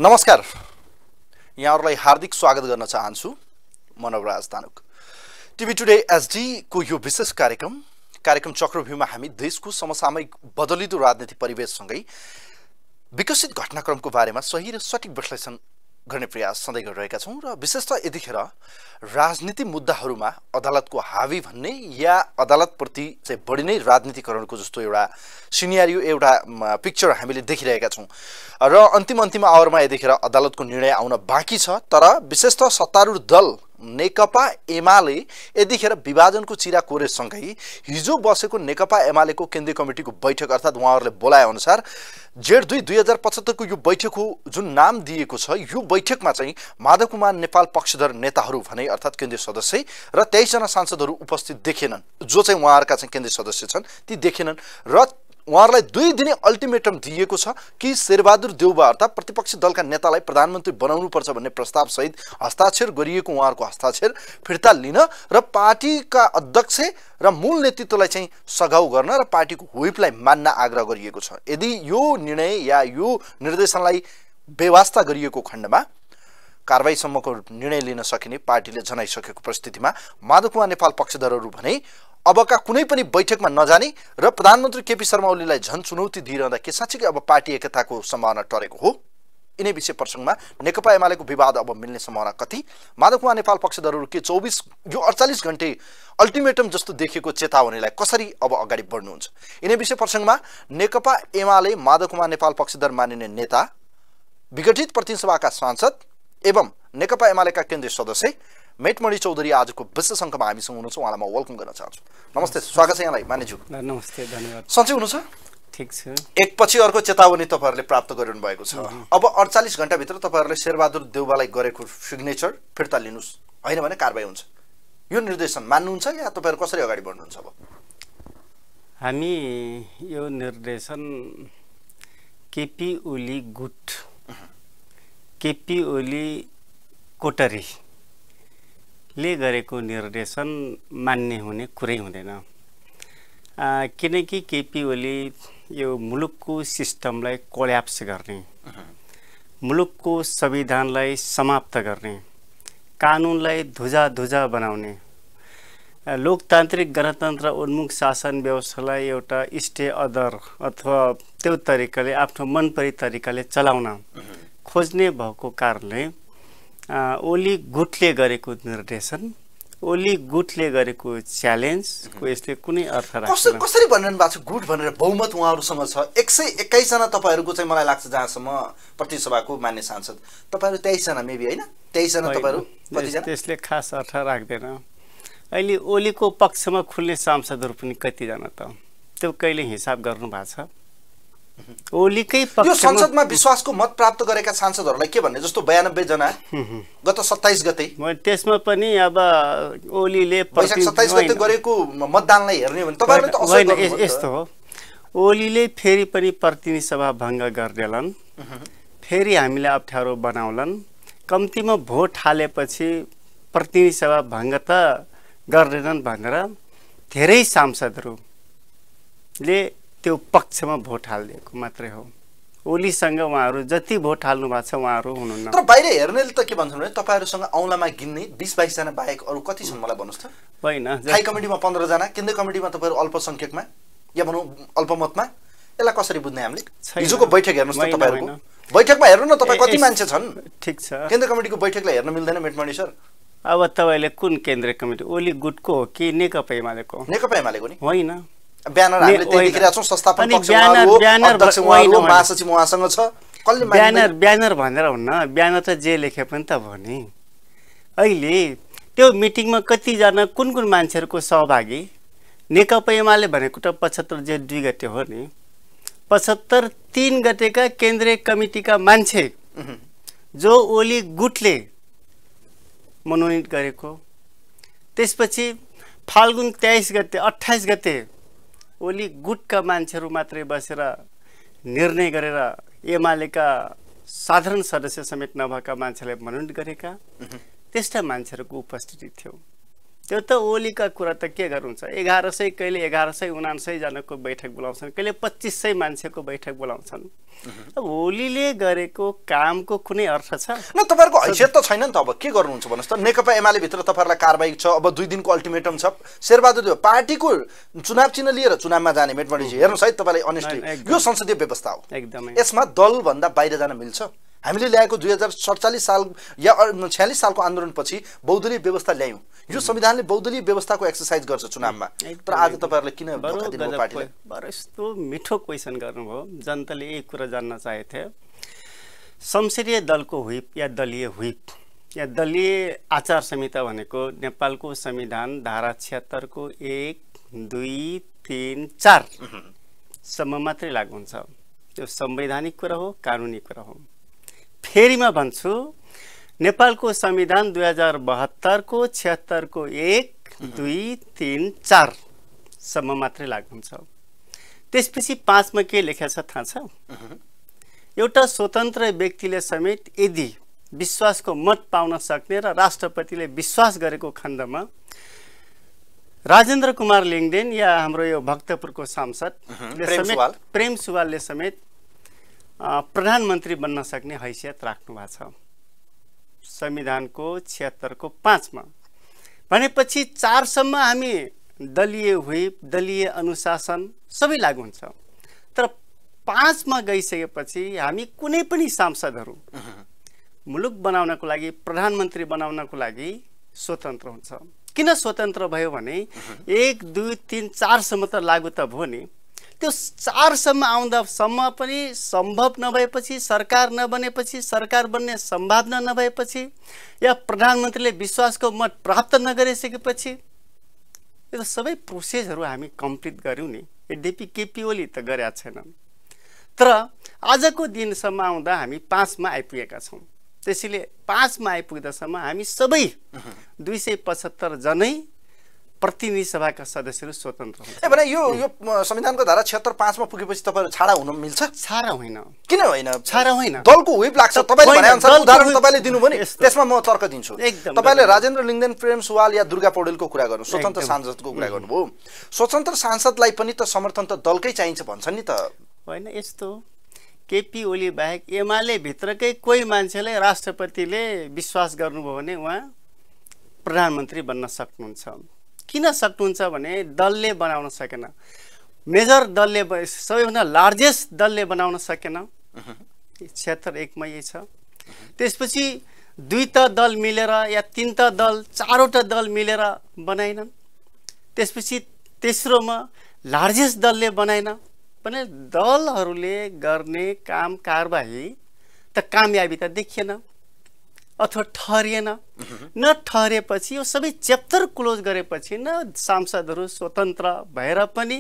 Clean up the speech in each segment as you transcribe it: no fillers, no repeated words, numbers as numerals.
नमस्कार, यहाँहरुलाई हार्दिक स्वागत गर्न चाहन्छु। म नवराज तानुक। टिभी टुडे एसडी को यो विशेष कार्यक्रम चक्रव्यूहमा हामी देशको समसामयिक बदलिदो राजनीतिक परिवेशसँगै विकसित घटनाक्रमको बारेमा सही र सटीक विश्लेषण गर्ने प्रयास सधैँ गरिरहेका छौं र विशेषतः यतिखेर राजनीतिक मुद्दाहरूमा अदालतको हावी भन्ने या अदालतप्रति चाहिँ बढी नै राजनीतिकरणको जस्तो एउटा सिनेरियो एउटा पिक्चर हामीले देखिरहेका छौं र अन्तिम आवरमा यतिखेर अदालतको निर्णय आउन बाँकी छ। तर विशेषतः सत्तारूढ दल नेकपा एमाले यतिखेर विभाजनको चिरा कोरेसँगै हिजो बसेको नेकपा एमालेको केन्द्रीय कमिटीको बैठक अर्थात् उहाँहरूले बोलाए अनुसार जेठ 2 2075 को यो बैठकको जुन नाम दिएको छ, यो बैठकमा चाहिँ माधव कुमार नेपाल पक्षधर नेताहरू भने अर्थात् केन्द्रीय सदस्य र 23 जना सांसदहरू उपस्थित देखेनन्। जो चाहिँ उहाँहरूका चाहिँ केन्द्रीय सदस्य छन् ती देखेनन् र उहाँहरूलाई 2 दिने अल्टिमेटम दिएको छ कि शेरबहादुर देउबा अर्थात् प्रतिपक्षी दलका नेतालाई प्रधानमन्त्री बनाउनुपर्छ भन्ने प्रस्ताव सहित हस्ताक्षर गरिएको उहाँहरूको हस्ताक्षर फिर्ता लिन र पार्टीका अध्यक्ष र मूल नेतृत्वलाई चाहिँ सघाउ गर्न र पार्टीको व्हिपलाई मान्न आग्रह गरिएको छ। यदि यो निर्णय या यो निर्देशनलाई बेवास्ता गरिएको खण्डमा कारबाहीसम्मको निर्णय लिन सकिने पार्टीले जनाइसकेको परिस्थितिमा माधव कुमार नेपाल पक्षधरहरू भने अबका कुनै पनि बैठकमा नजाने र प्रधानमन्त्री केपी शर्मा ओलीलाई झन चुनौती दिइरहँदा के साँच्चै अब पार्टी एकताको सम्भावना टरेको हो? यिनै विषय प्रसंगमा नेकपा एमालेको विवाद अब मिल्ने सम्भावना कति? माधव कुमार नेपाल पक्षधरहरू के 48 घण्टे अल्टिमेटम जस्तो देखेको चेतावनीलाई कसरी अब अगाडि बढ्नुहुन्छ? यिनै विषय प्रसंगमा नेकपा एमाले माधव कुमार नेपाल पक्षधर मानिने नेता, विघटित प्रतिनिधि सभाका सांसद एवं नेकपा एमालेका केन्द्रीय सदस्य मेटमणि चौधरी आजको विशेष अङ्कमा हामीसँग हुनुहुन्छ। उहाँलाई म वेलकम गर्न चाहन्छु। नमस्ते, स्वागत छ यहाँलाई मानेज्यू। नमस्ते, धन्यवाद। सन्चै हुनुहुन्छ? ठीक छ। एकपछि अर्को चेतावनी तपाईहरुले प्राप्त गरिरहनु भएको छ। अब 48 घण्टा भित्र तपाईहरुले शेरबहादुर देउबालाई गरेको सिग्नेचर फिर्ता लिनुस्, हैन भने कारबाही हुन्छ। यो निर्देशन मान्नुहुन्छ या तपाईहरु कसरी अगाडि बढ्नुहुन्छ? अब हामी यो निर्देशन केपी ओली गुट, केपी ओली कोटरी ले गरेको निर्देशन मान्ने हुने कुरै हुँदैन। किनकि केपी ओली यो मुलुकको सिस्टमलाई कोल्याप्स गर्ने, मुलुकको संविधानलाई समाप्त गर्ने, कानुनलाई धुजा बनाउने, लोकतान्त्रिक गणतन्त्र उन्मुख शासन व्यवस्थालाई एउटा स्टे अदर अथवा त्यो तरिकाले आफ्नो मनपरी तरिकाले चलाउन खोज्ने भएको कारणले ओली गुटले गरेको निर्देशन, ओली गुटले गरेको च्यालेन्जको यसले कुनै अर्थ राख्दैन। कसरी भनिरहनु भएको छ गुट भनेर? बहुमत उहाँहरूसँग छ, 121 जना तपाईहरुको चाहिँ मलाई लाग्छ जहाँसम्म प्रतिनिधि सभाको मान्य सांसद तपाईहरु 23 जना मेबी, हैन? 23 जना तपाईहरु कति जना? त्यसले खास अर्थ राख्दैन। अहिले ओलीको पक्षमा खुल्ने सांसदहरू पनि कति जना त त्यो कहिले हिसाब गर्नु भएको छ? ओलीकै पक्षमा यो संसदमा विश्वासको मत प्राप्त गरेका सांसदहरूलाई के भन्ने जस्तो 92 जना गत 27 गते त्यसमा पनि अब ओलीले वैशाख 27 गते गरेको मतदानलाई हेर्ने भने तपाईहरुले त असर गर्नु यस्तो हो। ओलीले फेरि पनि प्रतिनिधि सभा भङ्ग गर्दैनन्, फेरि हामीले अप्ठ्यारो बनाउलान्। कम्तीमा भोट हालेपछि प्रतिनिधि सभा भङ्ग त गर्दैनन् भनेर धेरै सांसदहरूले त्यो पक्षमा भोट हालिदिएको मात्रै हो। ओलीसँग उहाँहरू जति भोट हाल्नु भएको छ उहाँहरू हुनुहुन्न। तर बाहिर हेर्नेले त के भन्छन् भने तपाईहरुसँग औंलामा गिन्ने 20-22 जना बाहेक अरु कति छन् मलाई भन्नुस् त? हैन, हाई कमिटीमा 15 जना, केन्द्रीय कमिटीमा तपाईहरु अल्पसंख्यकमा या भनौं अल्पमतमा, यसलाई कसरी बुझ्ने हामीले? हिजोको बैठक हेर्नुस् त तपाईहरुको। बैठकमा हेर्नु न तपाई कति मान्छे छन्? ठीक छ। केन्द्रीय कमिटीको बैठकलाई हेर्न मिल्दैन मेटमणि सर? अब तपाईले कुन केन्द्रीय कमिटी? ओली गुटको हो कि नेकपा एमालेको? नेकपा एमालेको नि? होइन, ब्यानर हामीले त्यही देखिरहेका छौं। संस्थापन पक्षमा हो, अध्यक्ष उहाँहरु, महासचिव उहाँसँग छ। कसले ब्यानर भनेर हुन्न, ब्यानर त जे लेखे पनि त भयो नि। अहिले त्यो मिटिङमा कति जना कुन मान्छेहरुको सहभागी? नेकपा एमाले भनेको त 75 जेठ 2 गते हो नि। 75 3 गतेका केन्द्रीय कमिटीका मान्छे जो ओली गुटले मनोनित गरेको, त्यसपछि फाल्गुन 23 गते 28 गते ओली गुटका मान्छेहरू मात्रै बसेर निर्णय गरेर एमालेका साधारण सदस्य समेत नभएका मान्छेलाई मनोनित गरेका त्यस्ता मान्छेहरूको उपस्थिति थियो। त्यो त ओलीका कुरा त के गर्नुहुन्छ 1100 कहिले 1179 जनाको बैठक बोलाउँछन् कहिले 2500 मान्छेको बैठक बोलाउँछन् अब ओलीले गरेको कामको कुनै अर्थ छ न तपाईहरुको हैसियत त छैन नि त अब के गर्नुहुन्छ भन्नुस् त नेकपा एमाले भित्र तपाईहरुलाई कारबाही छ अब 2 दिनको अल्टिमेटम छ शेरबहादुर देउवा पार्टीको चुनाव चिन्ह लिएर चुनावमा जाने मेटमणिजी हेर्नुस् है तपाईले अनेस्टली यो संसदीय व्यवस्था हो एकदमै यसमा दल भन्दा बाहिर जान मिल्छ हामीले ल्याएको 2047 साल या 46 सालको आन्दोलनपछि बहुदलीय व्यवस्था ल्यायौं यो संविधानले बहुदलीय व्यवस्थाको एक्सरसाइज गर्छ चुनावमा तर आज तपाईहरुले किन धोका दिनुभयो पार्टीलाई बरु यस्तो मिठो क्वेशन गर्नुभयो जनताले यही कुरा जान्न चाहेथे संसदीय दलको व्हिप या दलीय आचार संहिता भनेको नेपालको संविधान धारा 76 को 1 2 3 4 सम्म मात्रै लागू हुन्छ त्यो संवैधानिक कुरा हो कानुनी कुरा हो फेरिमा भन्छु नेपालको संविधान 2072 को 76 को 1 2 3 4 सम्म मात्रै लागू हुन्छ त्यसपछि 5 मा के लेखेको छ थाहा छ एउटा स्वतन्त्र व्यक्तिले समेत यदि विश्वासको मत पाउन सक्ने र राष्ट्रपतिले विश्वास गरेको खण्डमा राजेन्द्र कुमार लिङदेन या हाम्रो यो भक्तपुरको सांसद प्रेम सुवालले समेत प्रधानमन्त्री बन्न सक्ने हैसियत राख्नु भएको छ संविधानको 76 को 5 मा भनेपछि 4 सम्म हामी दलीय व्हिप दलीय अनुशासन सबै लागू हुन्छ तर 5 मा गइसकेपछि हामी कुनै पनि सांसदहरू मुलुक बनाउनको लागि प्रधानमन्त्री बनाउनको लागि स्वतन्त्र हुन्छ किन स्वतन्त्र भयो भने 1 2 3 4 सम्म त लागू त भयो नि त्यो 4 सम्म आउँदासम्म पनि सम्भव नभएपछि सरकार नबनेपछि सरकार बन्ने सम्भावना नभएपछि या प्रधानमन्त्रीले विश्वासको मत प्राप्त नगरिसकेपछि यो त सबै प्रोसेसहरू हामी कम्प्लिट गर्यौं नि यद्यपि केपी ओली त गरेका छैनन् तर आजको दिनसम्म आउँदा हामी 5 मा आइपुगेका छौं त्यसैले 5 मा आइपुग्दासम्म हामी सबै 275 जनै प्रतिनिधि सभाका सदस्यहरू स्वतन्त्र हुन् ए भने यो संविधानको धारा 76 5 मा पुगेपछि तपाईहरु छाडा हुन मिल्छ छाडा होइन किन होइन छाडा होइन दलको व्हिप लाग्छ तपाईले भने अनुसार उदाहरण तपाईले दिनुभयो नि त्यसमा म तर्क दिन्छु तपाईले राजेन्द्र लिङदेन प्रेम सुवाल या दुर्गा पौडेलको कुरा गर्नु स्वतन्त्र सांसदको कुरा गर्नुभयो स्वतन्त्र सांसदलाई पनि त समर्थन त दलकै चाहिन्छ भन्छन् नि त होइन यस्तो केपी ओली बाहेक एमाले भित्रकै कोही मान्छेलाई राष्ट्रपतिले विश्वास गर्नुभयो भने उहाँ प्रधानमन्त्री बन्न सक्नुहुन्छ किन सक्नुहुन्छ भने दलले बनाउन सकेन मेजर दलले सबैभन्दा लार्जेस्ट दलले बनाउन सकेन 76 1 मा यही छ त्यसपछि 2 त दल मिलेर या 3 त दल 4वटा दल मिलेर बनाइनन् त्यसपछि तेस्रोमा लार्जेस्ट दलले बनाइन भने दलहरूले गर्ने काम कारबाही त कामयाबी त देखिएन अथवा ठहरिएन न ठहरेपछि यो सबै च्याप्टर क्लोज गरेपछि न सांसदहरू स्वतन्त्र भएर पनि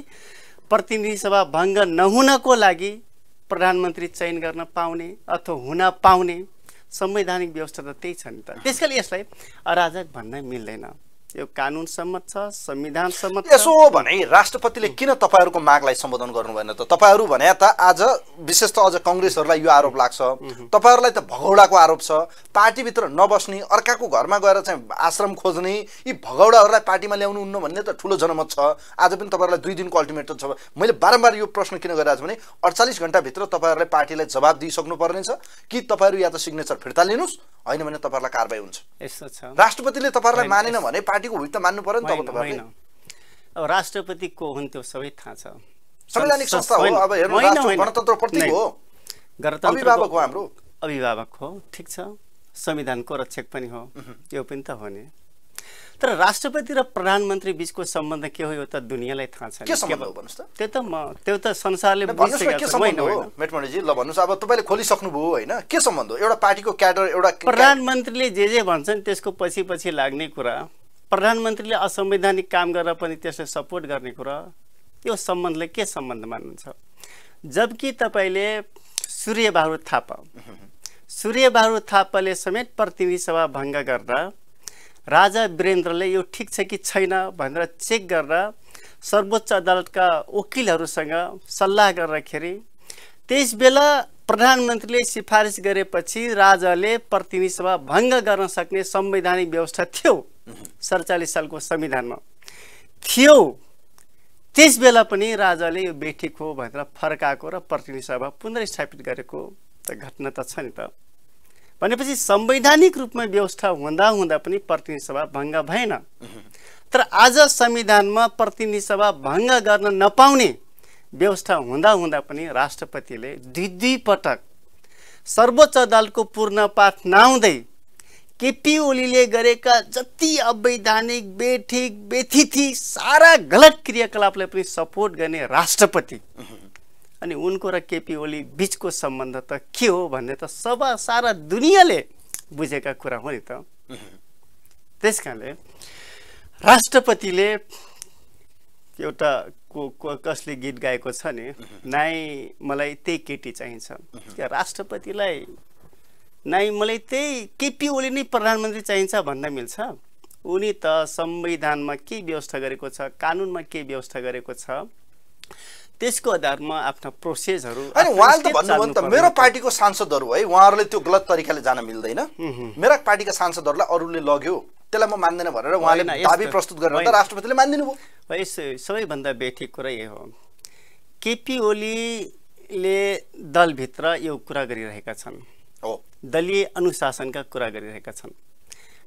प्रतिनिधि सभा भङ्ग नहुनको लागि प्रधानमन्त्री चयन गर्न पाउने अथवा हुन पाउने संवैधानिक व्यवस्था त त्यही छ नि त त्यसैले यसलाई अराजक भन्न मिल्दैन यो कानुन सम्मत छ संविधान सम्मत छ यसो भने राष्ट्रपतिले किन तपाईहरुको मागलाई सम्बोधन गर्नु भएन त तपाईहरु भने त आज विशेष त अझ कांग्रेसहरुलाई यो आरोप लाग्छ तपाईहरुलाई त भगौडाको आरोप छ पार्टी भित्र नबस्ने अर्काको घरमा गएर चाहिँ आश्रम खोज्ने यी भगौडाहरुलाई पार्टीमा ल्याउनु हुन्न भन्ने त ठूलो जनमत छ आज पनि तपाईहरुलाई 2 दिनको अल्टिमेटम छ मैले बारम्बार यो प्रश्न किन गरिरहेको छु भने 48 घण्टा भित्र तपाईहरुलाई पार्टीलाई जवाफ दिइसक्नु पर्ने छ कि तपाईहरु या त सिग्नेचर फिर्ता लिनुस् हैन भने तपाईहरुलाई कारबाही हुन्छ यस्तो छ राष्ट्रपतिले तपाईहरुलाई मानेन भने पार्टीको व्हिप त मान्नु पर्यो नि त तपाईहरुले अब राष्ट्रपति को हुन् त्यो सबै थाहा छ संवैधानिक संस्था हो अब हेर्नु राष्ट्र गणतन्त्र प्रतीक हो अभिभावक हो हाम्रो अभिभावक हो ठीक छ संविधानको रक्षक पनि हो त्यो पनि त हो नि तर राष्ट्रपति र प्रधानमन्त्री बीचको सम्बन्ध के हो यो त दुनियालाई थाहा छ के सम्बन्ध हो भन्नुस् त त्यो त संसारले बुझिसकेको छ होइन मेटमणिजी ल भन्नुस् अब तपाईले खोलिसक्नु भयो हैन के सम्बन्ध हो एउटा पार्टीको क्याडर एउटा प्रधानमन्त्रीले जे भन्छन् त्यसको पछि लाग्ने कुरा प्रधानमन्त्रीले असंवैधानिक काम गरेर पनि त्यसलाई सपोर्ट गर्ने कुरा यो सम्बन्धले के सम्बन्ध मान्नुहुन्छ जबकि तपाईले सूर्यबहादुर थापाले समेत प्रतिनिधि सभा भङ्ग गर्दा राजा वीरेन्द्रले यो ठीक छ कि छैन भनेर चेक गरेर सर्वोच्च अदालतका वकिलहरूसँग सल्लाह गर्दाखेरि त्यसबेला प्रधानमन्त्रीले सिफारिस गरेपछि राजाले प्रतिनिधि सभा भङ्ग गर्न सक्ने संवैधानिक व्यवस्था थियो 47 सालको संविधानमा थियो। त्यस बेला पनि राजाले यो बेठिक हो भनेर फर्काएको र प्रतिनिधि सभा पुनर्स्थापित गरेको त घटना त छ नि त। भनेपछि संवैधानिक रूपमा व्यवस्था हुँदा हुँदा पनि प्रतिनिधि सभा भङ्ग भएन। तर आज संविधानमा प्रतिनिधि सभा भङ्ग गर्न नपाउने व्यवस्था हुँदा हुँदा पनि राष्ट्रपतिले दुई पटक सर्वोच्च अदालतको पूर्ण पाठ नआउँदै केपी ओलीले गरेका जति अवैधानिक बेठिक बेथिथी सारा गलत क्रियाकलापलाई पनि सपोर्ट गर्ने राष्ट्रपति अनि उनको र केपी ओली बीचको सम्बन्ध त के हो भन्ने त सारा दुनियाँले बुझेका कुरा हो नि त। त्यसकारणले राष्ट्रपतिले एउटा कसले गीत गाएको छ नि, नाइ मलाई त्यही केटी चाहिन्छ। राष्ट्रपतिलाई नाइ मलाई त्यही केपी ओली नै प्रधानमन्त्री चाहिन्छ भन्न मिल्छ? उनी त संविधानमा के व्यवस्था गरेको छ, कानुनमा के व्यवस्था गरेको छ, त्यसको आधारमा आफ्ना प्रोसेसहरू हैन। उहाँले त भन्नुभयो नि त मेरो पार्टीको सांसदहरू है उहाँहरूले त्यो गलत तरिकाले जान मिल्दैन, मेरा पार्टीका सांसदहरूलाई अरूले लग्यो त्यसलाई म मान्दैन भनेर उहाँले दाबी प्रस्तुत गरेर त राष्ट्रपतिले मानिदिनु भयो। सबैभन्दा बेठिक कुरा यही हो, केपी ओलीले दलभित्र यो कुरा गरिरहेका छन्, दलीय अनुशासनका कुरा गरिरहेका छन्।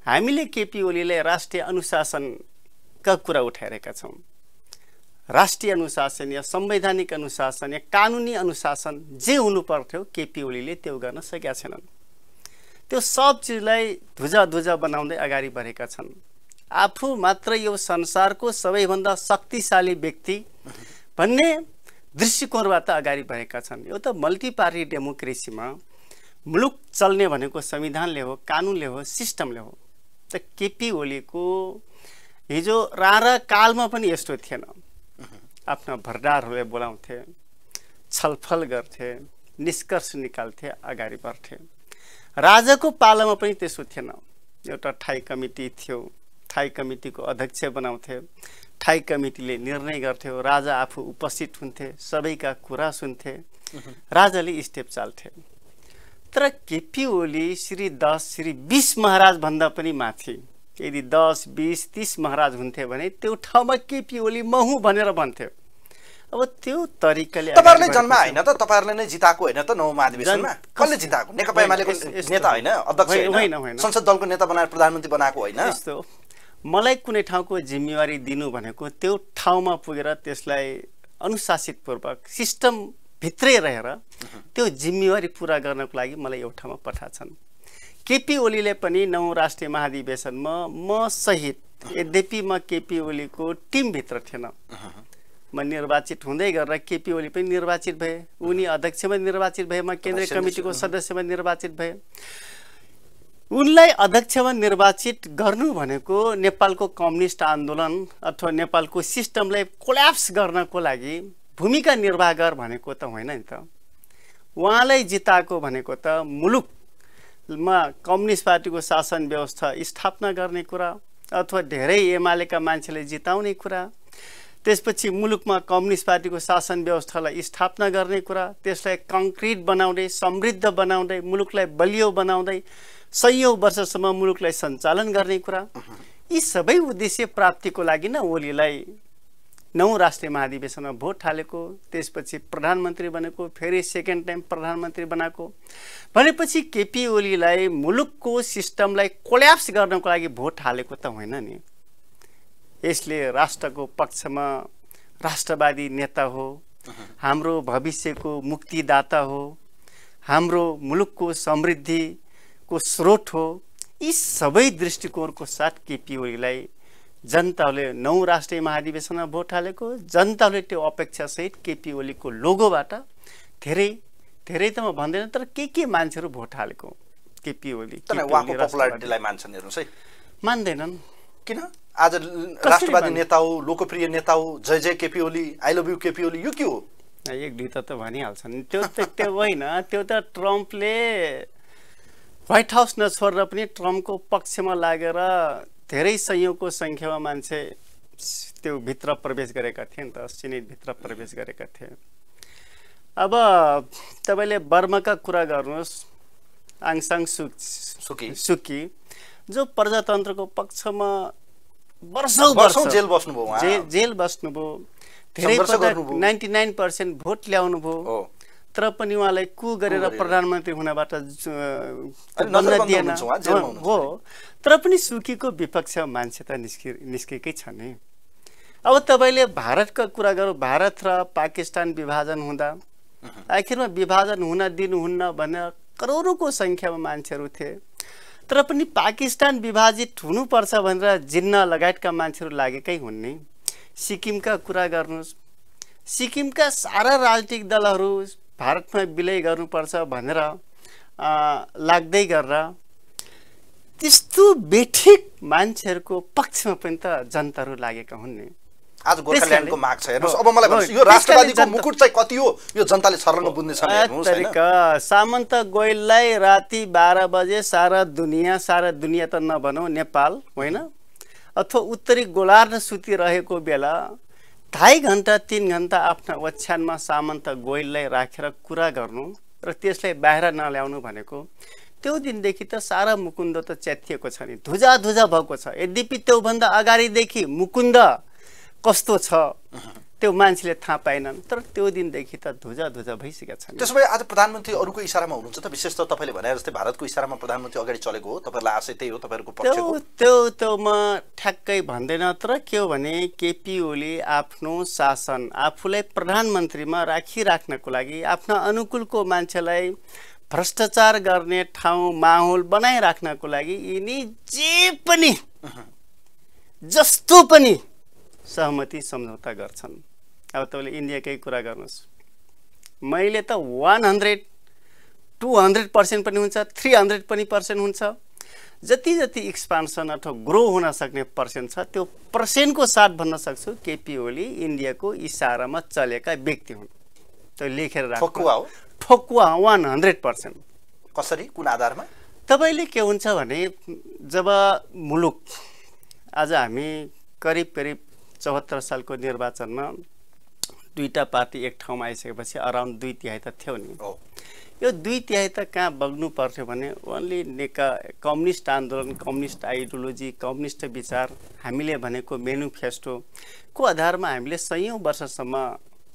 हामीले केपी ओलीलाई राष्ट्रिय अनुशासनका कुरा उठाइरहेका छौँ। राष्ट्रिय अनुशासन या संवैधानिक अनुशासन या कानुनी अनुशासन जे हुनु पर्थ्यो केपी ओलीले त्यो गर्न सकेका छैनन्। त्यो सब चिजलाई धुजा बनाउँदै अगाडि बढेका छन्। आफू मात्र यो संसारको सबैभन्दा शक्तिशाली व्यक्ति भन्ने दृष्टिकोणबाट अगाडि बढेका छन्। यो त मल्टी पार्टी डेमोक्रेसीमा मुलुक चल्ने भनेको संविधानले हो, कानुनले हो, सिस्टमले हो। त केपी ओलीको हिजो रारा कालमा पनि यस्तो थिएन। आफ्ना भरदारहरूलाई बोलाउँथे, छलफल गर्थे, निष्कर्ष निकाल्थे, अगाडि बढ्थे। राजाको पालामा पनि त्यसो थिएन। एउटा ठाई कमिटी थियो, ठाई कमिटीको अध्यक्ष बनाउँथे, ठाई कमिटीले निर्णय गर्थ्यो, राजा आफू उपस्थित हुन्थे, सबैका कुरा सुन्थे, राजाले स्टेप चाल्थे। तर केपी ओली श्री 10 श्री 20 महाराज भन्दा पनि माथि, यदि 10 20 30 महाराज हुन्थे भने त्यो ठाउँमा केपी ओली महु भनेर भन्थ्यो। अब त्यो तरिकाले तपाईहरुले जन्म हैन त, तपाईहरुले नै जिताएको हैन त नौ महाधिवेशनमा? कसले जिताएको? नेकपा एमालेको नेता हैन, अध्यक्ष हैन, संसद दलको नेता बनाएर प्रधानमन्त्री बनाएको हैन। यस्तो मलाई कुनै ठाउँको जिम्मेवारी दिनु भनेको त्यो ठाउँमा पुगेर त्यसलाई अनुशासितपूर्वक सिस्टम भित्रै रहेर त्यो जिम्मेवारी पूरा गर्नको लागि मलाई एउटामा पठाछन्। केपी ओलीले पनि 9 राष्ट्रिय महाधिवेशनमा म सहित, यद्यपि म केपी ओलीको टिमभित्र थिएन, म निर्वाचित हुँदै गरेर केपी ओली पनि निर्वाचित भए, उनी अध्यक्षमा निर्वाचित भए, म केन्द्रीय कमिटीको सदस्यमा निर्वाचित भए। उनलाई अध्यक्षमा निर्वाचित गर्नु भनेको नेपालको कम्युनिस्ट आन्दोलन अथवा नेपालको सिस्टमलाई कोल्याप्स गर्नको लागि भूमिका निर्वाह गर भनेको त होइन नि त। उहाँलाई जिताएको भनेको त मुलुकमा कम्युनिस्ट पार्टीको शासन व्यवस्था स्थापना गर्ने कुरा अथवा धेरै एमालेका मान्छेले जिताउने कुरा, त्यसपछि मुलुकमा कम्युनिस्ट पार्टीको शासन व्यवस्थालाई स्थापना गर्ने कुरा, त्यसलाई कङ्क्रिट बनाउँदै समृद्ध बनाउँदै मुलुकलाई बलियो बनाउँदै सयौं वर्षसम्म मुलुकलाई सञ्चालन गर्ने कुरा, यी सबै उद्देश्य प्राप्तिको लागि न ओलीलाई 9 राष्ट्रिय महाधिवेशनमा भोट हालेको, त्यसपछि प्रधानमन्त्री बनेको, फेरि सेकेन्ड टाइम प्रधानमन्त्री बनाएको। भनेपछि केपी ओलीलाई मुलुकको सिस्टमलाई कोल्याप्स गर्नको लागि भोट हालेको त होइन नि। यसले राष्ट्रको पक्षमा राष्ट्रवादी नेता हो, हाम्रो भविष्यको मुक्तिदाता हो, हाम्रो मुलुकको समृद्धिको स्रोत हो। यी सबै दृष्टिकोणको साथ केपी ओलीलाई जनताले 9 राष्ट्रिय महाधिवेशनमा भोट हालेको, जनताले त्यो अपेक्षासहित केपी ओलीको लोगोबाट धेरै त म भन्दैन तर के मान्छेहरू भोट हालेको केपी ओली। उहाँको पपुलारिटीलाई मान्छन् हेर्नुस् है? मान्दैनन्। किन? आज राष्ट्रवादी नेता हो, लोकप्रिय नेता हो, जय जय KP Oli, I love you KP Oli, यो के हो? एक दुईटा त भनिहाल्छन्। त्यो होइन, त्यो त ट्रम्पले व्हाइट हाउस नछोडेर पनि ट्रम्पको पक्षमा लागेर धेरै सयौंको संख्यामा मान्छे त्यो भित्र प्रवेश गरेका थिए नि त, सिनेट भित्र प्रवेश गरेका थिए। अब तपाईले बर्माका कुरा गर्नुहोस्, आङ सान सुकी जो प्रजातन्त्रको पक्षमा वर्षौं जेल बस्नुभयो उहाँ। जेल बस्नुभयो, धेरै पटक 99% भोट ल्याउनु भयो, तर पनि उहाँलाई कु गरेर प्रधानमन्त्री हुनबाट बन्न दिएन हो। तर पनि सुकीको विपक्ष मान्छे त निस्केकै छ नि। अब तपाईँले भारतको कुरा गरौँ, भारत र पाकिस्तान विभाजन हुँदा आखिरमा विभाजन हुन दिनुहुन्न भनेर करोडौँको सङ्ख्यामा मान्छेहरू थिए, तर पनि पाकिस्तान विभाजित हुनुपर्छ भनेर जिन्न लगायतका मान्छेहरू लागेकै हुन् नि। सिक्किमका कुरा गर्नुहोस्, सिक्किमका सारा राजनीतिक दलहरू भारतमा विलय गर्नुपर्छ भनेर लाग्दै गरेर त्यस्तो बेठिक मान्छेहरूको पक्षमा पनि त जनताहरू लागेका हुन् नि। आज गोर्खाल्यान्डको माग छ हेर्नुस्। अब मलाई भन्नुस्, यो राष्ट्रवादीको मुकुट चाहिँ कति हो यो जनताले छर्लङ्ग बुझ्ने छ हेर्नुस् हैन। सामन्त गोयललाई राति 12 बजे सारा दुनिया त नभनौँ नेपाल होइन, अथवा उत्तरी गोलार्ध सुतिरहेको बेला 2.5 घण्टा 3 घण्टा आफ्ना ओछ्यानमा सामन्त गोयललाई राखेर कुरा गर्नु र त्यसलाई बाहिर नल्याउनु भनेको त्यो दिनदेखि त सारा मुकुन्द त च्यातिएको छ नि, धुजा भएको छ। यद्यपि त्योभन्दा अगाडिदेखि मुकुन्द कस्तो छ त्यो मान्छेले थाहा पाएनन्, तर त्यो दिनदेखि त धुजा भइसकेका छन्। त्यसो भए आज प्रधानमन्त्री अरूको इसारामा हुनुहुन्छ त? विशेष त तपाईँले भने जस्तै भारतको इसारामा प्रधानमन्त्री अगाडि चलेको हो, तपाईँहरूलाई आशय त्यही हो तपाईँहरूको पक्षको? त्यो म ठ्याक्कै भन्दैन, तर के हो भने केपी ओली आफ्नो शासन आफूलाई प्रधानमन्त्रीमा राखिराख्नको लागि आफ्ना अनुकूलको मान्छेलाई भ्रष्टाचार गर्ने ठाउँ माहौल बनाइराख्नको लागि यिनी जे पनि जस्तो पनि सहमति सम्झौता गर्छन्। अब तपाईँले इन्डियाकै कुरा गर्नुहोस्, मैले त 100, 200% पनि हुन्छ, 300% पनि हुन्छ, जति एक्सपान्सन अथवा ग्रो हुन सक्ने पर्सेन्ट छ त्यो पर्सेन्टको साथ भन्न सक्छु केपी ओली इन्डियाको इसारामा चलेका व्यक्ति हुन्। त्यो लेखेर राख्नु, ठोकुवा 100%। कसरी, कुन आधारमा? तपाईँले के हुन्छ भने जब मुलुक आज हामी करिब 74 सालको निर्वाचनमा दुईटा पार्टी एक ठाउँमा आइसकेपछि अराउन्ड 2/3 त थियो नि। यो 2/3 त कहाँ बग्नु पर्थ्यो भने ओन्ली कम्युनिस्ट आन्दोलन, कम्युनिस्ट आइडियोलोजी, कम्युनिस्ट विचार, हामीले भनेको मेनिफेस्टोको आधारमा हामीले 100औं वर्षसम्म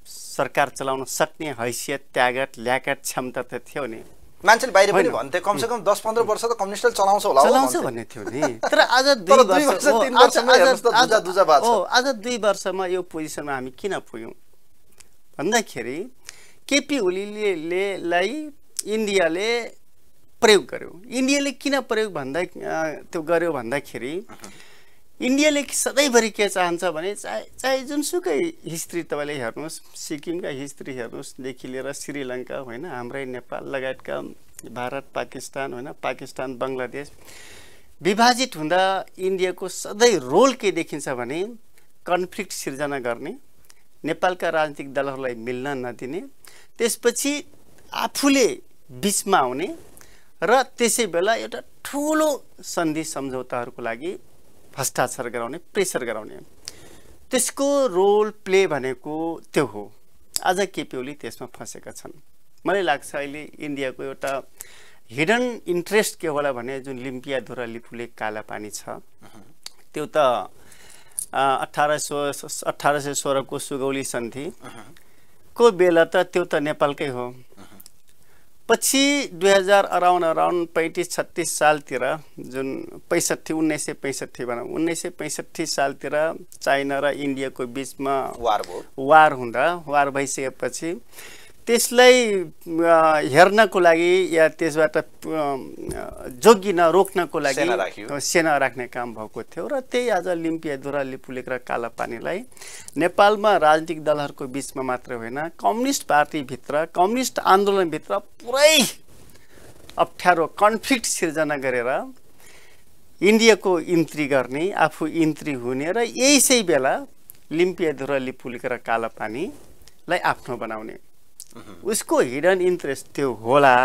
सरकार चलाउन सक्ने हैसियत, त्यागत, ल्याकत, क्षमता त थियो नि। मान्छेले बाहिर पनि भन्थे कमसेकम 10-15 वर्ष त कम्युनिस्टले चलाउँछ होला भन्ने थियो नि। तर आज 2 वर्षमा यो पोजिसनमा हामी किन पुग्यौँ भन्दाखेरि केपी ओलीलाई इन्डियाले प्रयोग गर्यो। इन्डियाले किन प्रयोग गर्यो भन्दाखेरि इन्डियाले सधैँभरि के चाहन्छ भने चाहे जुनसुकै हिस्ट्री तपाईँले हेर्नुहोस्, सिक्किमका हिस्ट्री हेर्नुहोस् लिएर श्रीलङ्का होइन, हाम्रै नेपाल लगायतका भारत पाकिस्तान होइन, पाकिस्तान बङ्गलादेश विभाजित हुँदा इन्डियाको सधैँ रोल के देखिन्छ भने कन्फ्लिक्ट सिर्जना गर्ने, नेपालका राजनीतिक दलहरूलाई मिल्न नदिने, त्यसपछि आफूले बिचमा आउने र त्यसै बेला एउटा ठुलो सन्धि सम्झौताहरूको लागि भ्रष्टाचार गराउने, प्रेसर गराउने, त्यसको रोल प्ले भनेको त्यो हो। आज केपी ओली त्यसमा फँसेका छन्। मलाई लाग्छ अहिले इन्डियाको एउटा हिडन इन्ट्रेस्ट के होला भने जुन लिम्पियाधुरा लिपुले काला पानी छ त्यो त 1816 को सुगौली सन्धि को बेला त त्यो त नेपालकै हो। पछि 2000 अराउन्ड 35-36 सालतिर जुन 1965 सालतिर चाइना र इन्डियाको बिचमा वार भइसकेपछि त्यसलाई हेर्नको लागि या त्यसबाट जोगिन रोक्नको लागि सेना राख्ने काम भएको थियो र त्यही आज लिम्पियाधुरा लिपुलेक र काला पानीलाई नेपालमा राजनीतिक दलहरूको बिचमा मात्र होइन कम्युनिस्ट पार्टीभित्र, कम्युनिस्ट आन्दोलनभित्र पुरै अप्ठ्यारो कन्फ्लिक्ट सिर्जना गरेर इन्डियाको इन्ट्री गर्ने, आफू इन्ट्री हुने र यसै बेला लिम्पियाधुरा लिपुलेक र काला पानीलाई आफ्नो बनाउने उसको हिडन इन्ट्रेस्ट त्यो होला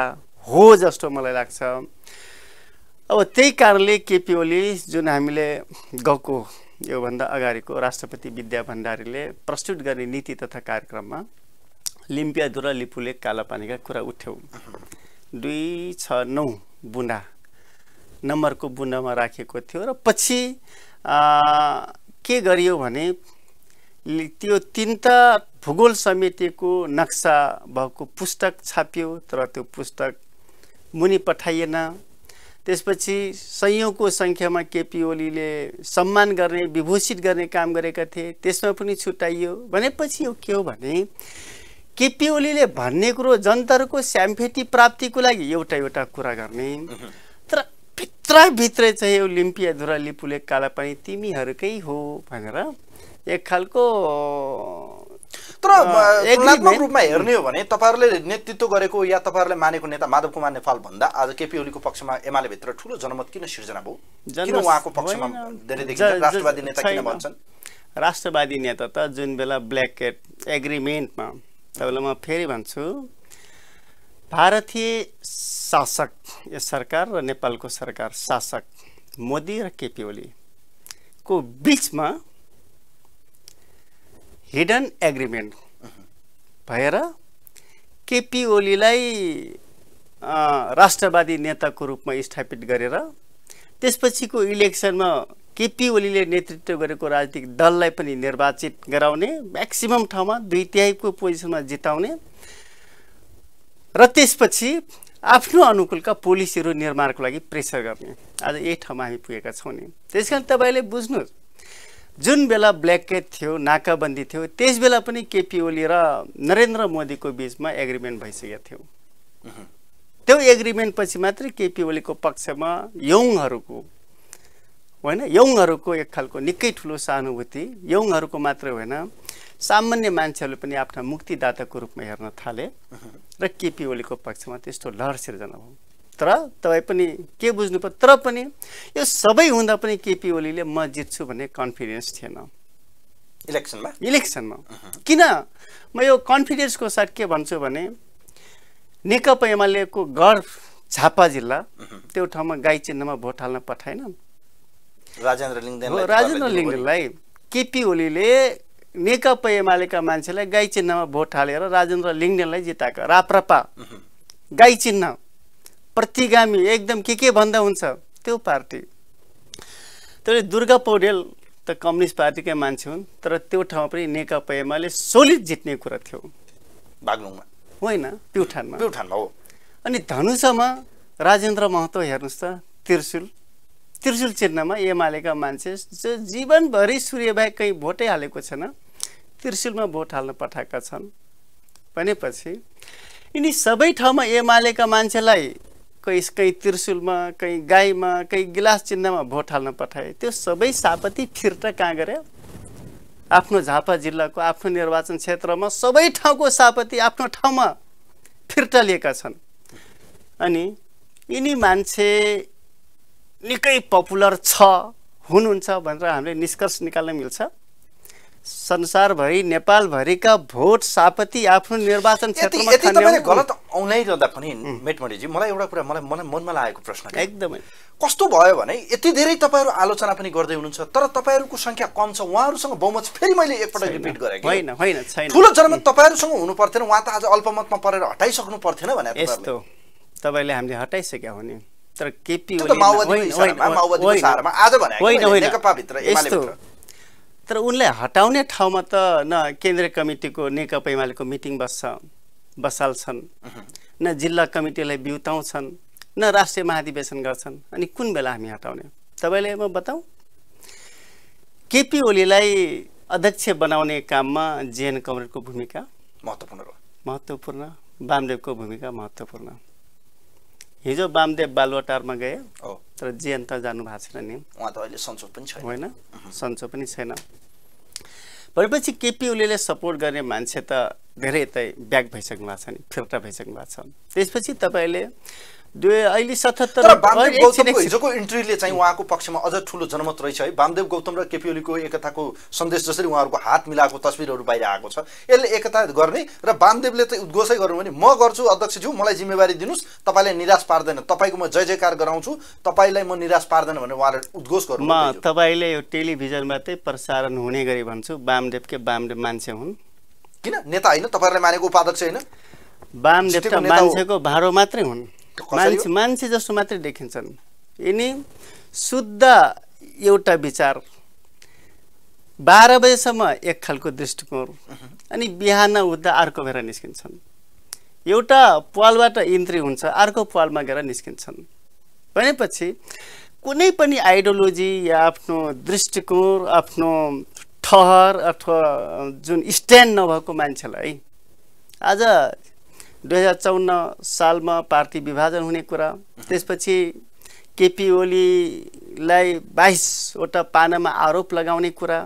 हो जस्तो मलाई लाग्छ। अब त्यही कारणले केपी ओली जुन हामीले गएको योभन्दा अगाडिको राष्ट्रपति विद्या भण्डारीले प्रस्तुत गर्ने नीति तथा कार्यक्रममा लिम्पियाधुरा लिपुलेक काला पानीका कुरा उठ्यो। 269 बुन्दा नम्बरको बुन्दामा राखेको थियो र पछि के गरियो भने त्यो तीनटा भूगोल समितिको नक्सा भएको पुस्तक छापियो, तर त्यो पुस्तक मुनि पठाइएन। त्यसपछि सयौंको संख्यामा केपी ओलीले सम्मान गर्ने, विभूषित गर्ने काम गरेका थिए, त्यसमा पनि छुट्याइयो। भनेपछि यो के हो भने केपी ओलीले भन्ने कुरो जनताको स्याम्फेटी प्राप्तिको लागि एउटा कुरा गर्ने, तर भित्रभित्रै चाहिँ ओलिम्पिया धुरा लिपुले कालापानी तिमीहरूकै हो भनेर एक खालको तर तुलनात्मक रूपमा हेर्ने हो भने तपाईहरुले नेतृत्व गरेको या तपाईहरुले मानेको नेता माधव कुमार नेपाल भन्दा आज केपी ओलीको पक्षमा एमाले भित्र ठूलो जनमत किन सिर्जना भयो? किन उहाँको पक्षमा धेरै देखिन्छ? राष्ट्रवादी नेता किन भन्छन्? राष्ट्रवादी नेता त जुन बेला ब्ल्याक क्याट एग्रिमेन्टमा, तपाईँलाई म फेरि भन्छु, भारतीय शासक यो सरकार र नेपालको सरकार शासक मोदी र केपी ओली को बीचमा हिडन एग्रिमेन्ट भएर केपी ओलीलाई राष्ट्रवादी नेताको रूपमा स्थापित गरेर त्यसपछिको इलेक्सनमा केपी ओलीले नेतृत्व गरेको राजनीतिक दललाई पनि निर्वाचित गराउने, म्याक्सिमम ठाउँमा 2/3 पोजिसनमा जिताउने र त्यसपछि आफ्नो अनुकूलका पोलिसीहरू निर्माणको लागि प्रेसर गर्ने। आज यही ठाउँमा हामी पुगेका छौँ नि। त्यसकारण तपाईँले बुझ्नुहोस्, जुन बेला ब्ल्याक क्याट थियो, नाकाबन्दी थियो, त्यस बेला पनि केपी ओली र नरेन्द्र मोदीको बीचमा एग्रिमेन्ट भइसकेको थियो। त्यो एग्रिमेन्ट पछि मात्रै केपी ओलीको पक्षमा यौङहरूको होइन, यौङहरूको एक खालको निकै ठुलो सहानुभूति, यौङहरूको मात्र होइन सामान्य मान्छेहरूले पनि आफ्ना मुक्तिदाताको रूपमा हेर्न थाले र केपी ओलीको पक्षमा त्यस्तो लहर सिर्जना भयो। तर तपाईँ पनि के बुझ्नु पर्यो, तर पनि यो सबै हुँदा पनि केपी ओलीले म जित्छु भन्ने कन्फिडेन्स थिएन इलेक्सनमा। किन म यो कन्फिडेन्सको साथ के भन्छु भने नेकपा एमालेको गढ झापा जिल्ला, त्यो ठाउँमा गाई चिन्हमा भोट हाल्न पठाएन राजेन्द्र लिङ्गदेनलाई। केपी ओलीले नेकपा एमालेका मान्छेलाई गाई चिन्हमा भोट हालेर राजेन्द्र लिङ्गदेनलाई जिताएको। राप्रपा गाई चिन्ह प्रतिगामी एकदम के भन्दा हुन्छ त्यो पार्टी। तर दुर्गा पौडेल त कम्युनिस्ट पार्टीकै मान्छे हुन्, तर त्यो ठाउँमा पनि नेकपा एमाले सोलिड जित्ने कुरा थियो। बागलुङमा होइन, प्युठानमा हो। अनि धनुषामा राजेन्द्र महतो हेर्नुहोस् त, त्रिशुल चिन्हमा एमालेका मान्छे जो जीवनभरि सूर्यबाहेक कहीँ भोटै हालेको छैन, त्रिशुलमा भोट हाल्न पठाएका छन्। भनेपछि यिनी सबै ठाउँमा एमालेका मान्छेलाई कहीँ त्रिशुलमा, कहीँ गाईमा, कहीँ गिलास चिन्हमा भोट हाल्न पठाए। त्यो सबै सापत्ति फिर्ता कहाँ गरे? आफ्नो झापा जिल्लाको आफ्नो निर्वाचन क्षेत्रमा सबै ठाउँको सापत्ति आफ्नो ठाउँमा फिर्ता लिएका छन्। अनि यिनी मान्छे निकै पपुलर हुनुहुन्छ भनेर हामीले निष्कर्ष निकाल्न मिल्छ। संसारभरि नेपालभरिका भोट सापत्ति आफ्नो निर्वाचन क्षेत्रमा यति तपाईले गलत औलाइरहँदा पनि मेटमणिजी मलाई एउटा कुरा मलाई मनमा लागेको प्रश्न एकदमै कस्तो भयो भने यति धेरै तपाईहरु आलोचना पनि गर्दै हुनुहुन्छ, तर तपाईहरुको संख्या कम छ, उहाँहरुसँग बहुमत फेरि मैले एकपटक रिपिट गरे कि होइन छैन। ठूलो जनमत तपाईहरुसँग हुनु पर्थेन, उहाँ त आज अल्पमतमा परेर हटाइसक्नु पर्थेन भने यस्तो तपाईले हामीले हटाइसक्या हो नि। तर केपी ओली माओवादीको सारमा आज भने नेकपा भित्र एमाले भित्र, तर उनलाई हटाउने ठाउँमा त न केन्द्रीय कमिटीको नेकपा एमालेको मिटिङ बसाल्छन्, न जिल्ला कमिटीलाई बिउताउँछन्, न राष्ट्रिय महाधिवेशन गर्छन्। अनि कुन बेला हामी हटाउने? तपाईले म बताऊ। केपी ओलीलाई अध्यक्ष बनाउने काममा जेएन कमरेडको भूमिका महत्त्वपूर्ण, वामदेवको भूमिका महत्त्वपूर्ण। हिजो वामदेव बालुवाटारमा गए, तर जेएन त जानु भएको छैन नि, उहाँ त अहिले सन्चो पनि छैन। होइन, सन्चो पनि छैन। भनेपछि केपी ओलीले सपोर्ट गर्ने मान्छे त धेरै यतै ब्याक भइसक्नु भएको छ नि, फिर्ता भइसक्नु भएको छ। त्यसपछि तपाईले अहिले 77 वामदेव गौतमको हिजोको इन्ट्रीले चाहिँ उहाँको पक्षमा अझ ठूलो जनमत रहेछ है। वामदेव गौतम र केपी ओलीको एकताको सन्देश जसरी उहाँहरुको हात मिलाएको तस्बिरहरु बाहिर आएको छ, यसले एकता गर्ने र वामदेवले चाहिँ उद्घोषै गर्नु भने म गर्छु अध्यक्षज्यू, मलाई जिम्मेवारी दिनुस्, तपाईलाई निराश पार्दैन, तपाईको म जय जयकार गराउँछु, तपाईलाई म निराश पार्दैन भनेर उहाँले उद्घोष गर्नु। म तपाईले यो टेलिभिजनमातै प्रसारण हुने गरी भन्छु, वामदेव मान्छे हुन्। किन नेता हैन? तपाईहरुले मानेको उपाध्यक्ष हैन? वामदेव त मान्छेको भारो मात्रै हुन्, मान्छे जस्तो मात्रै देखिन्छन्। यिनी शुद्ध एउटा विचार 12 बजेसम्म एक खालको दृष्टिकोण अनि बिहान उठ्दा अर्को भएर निस्किन्छन्। एउटा पालबाट इन्ट्री हुन्छ अर्को पालमा गएर निस्किन्छन् भनेपछि कुनै पनि आइडियोलोजी या आफ्नो दृष्टिकोण आफ्नो ठहर अथवा जुन स्ट्यान्ड नभएको मान्छेलाई आज 2054 सालमा पार्टी विभाजन हुने कुरा, त्यसपछि केपी ओलीलाई 22वटा पानामा आरोप लगाउने कुरा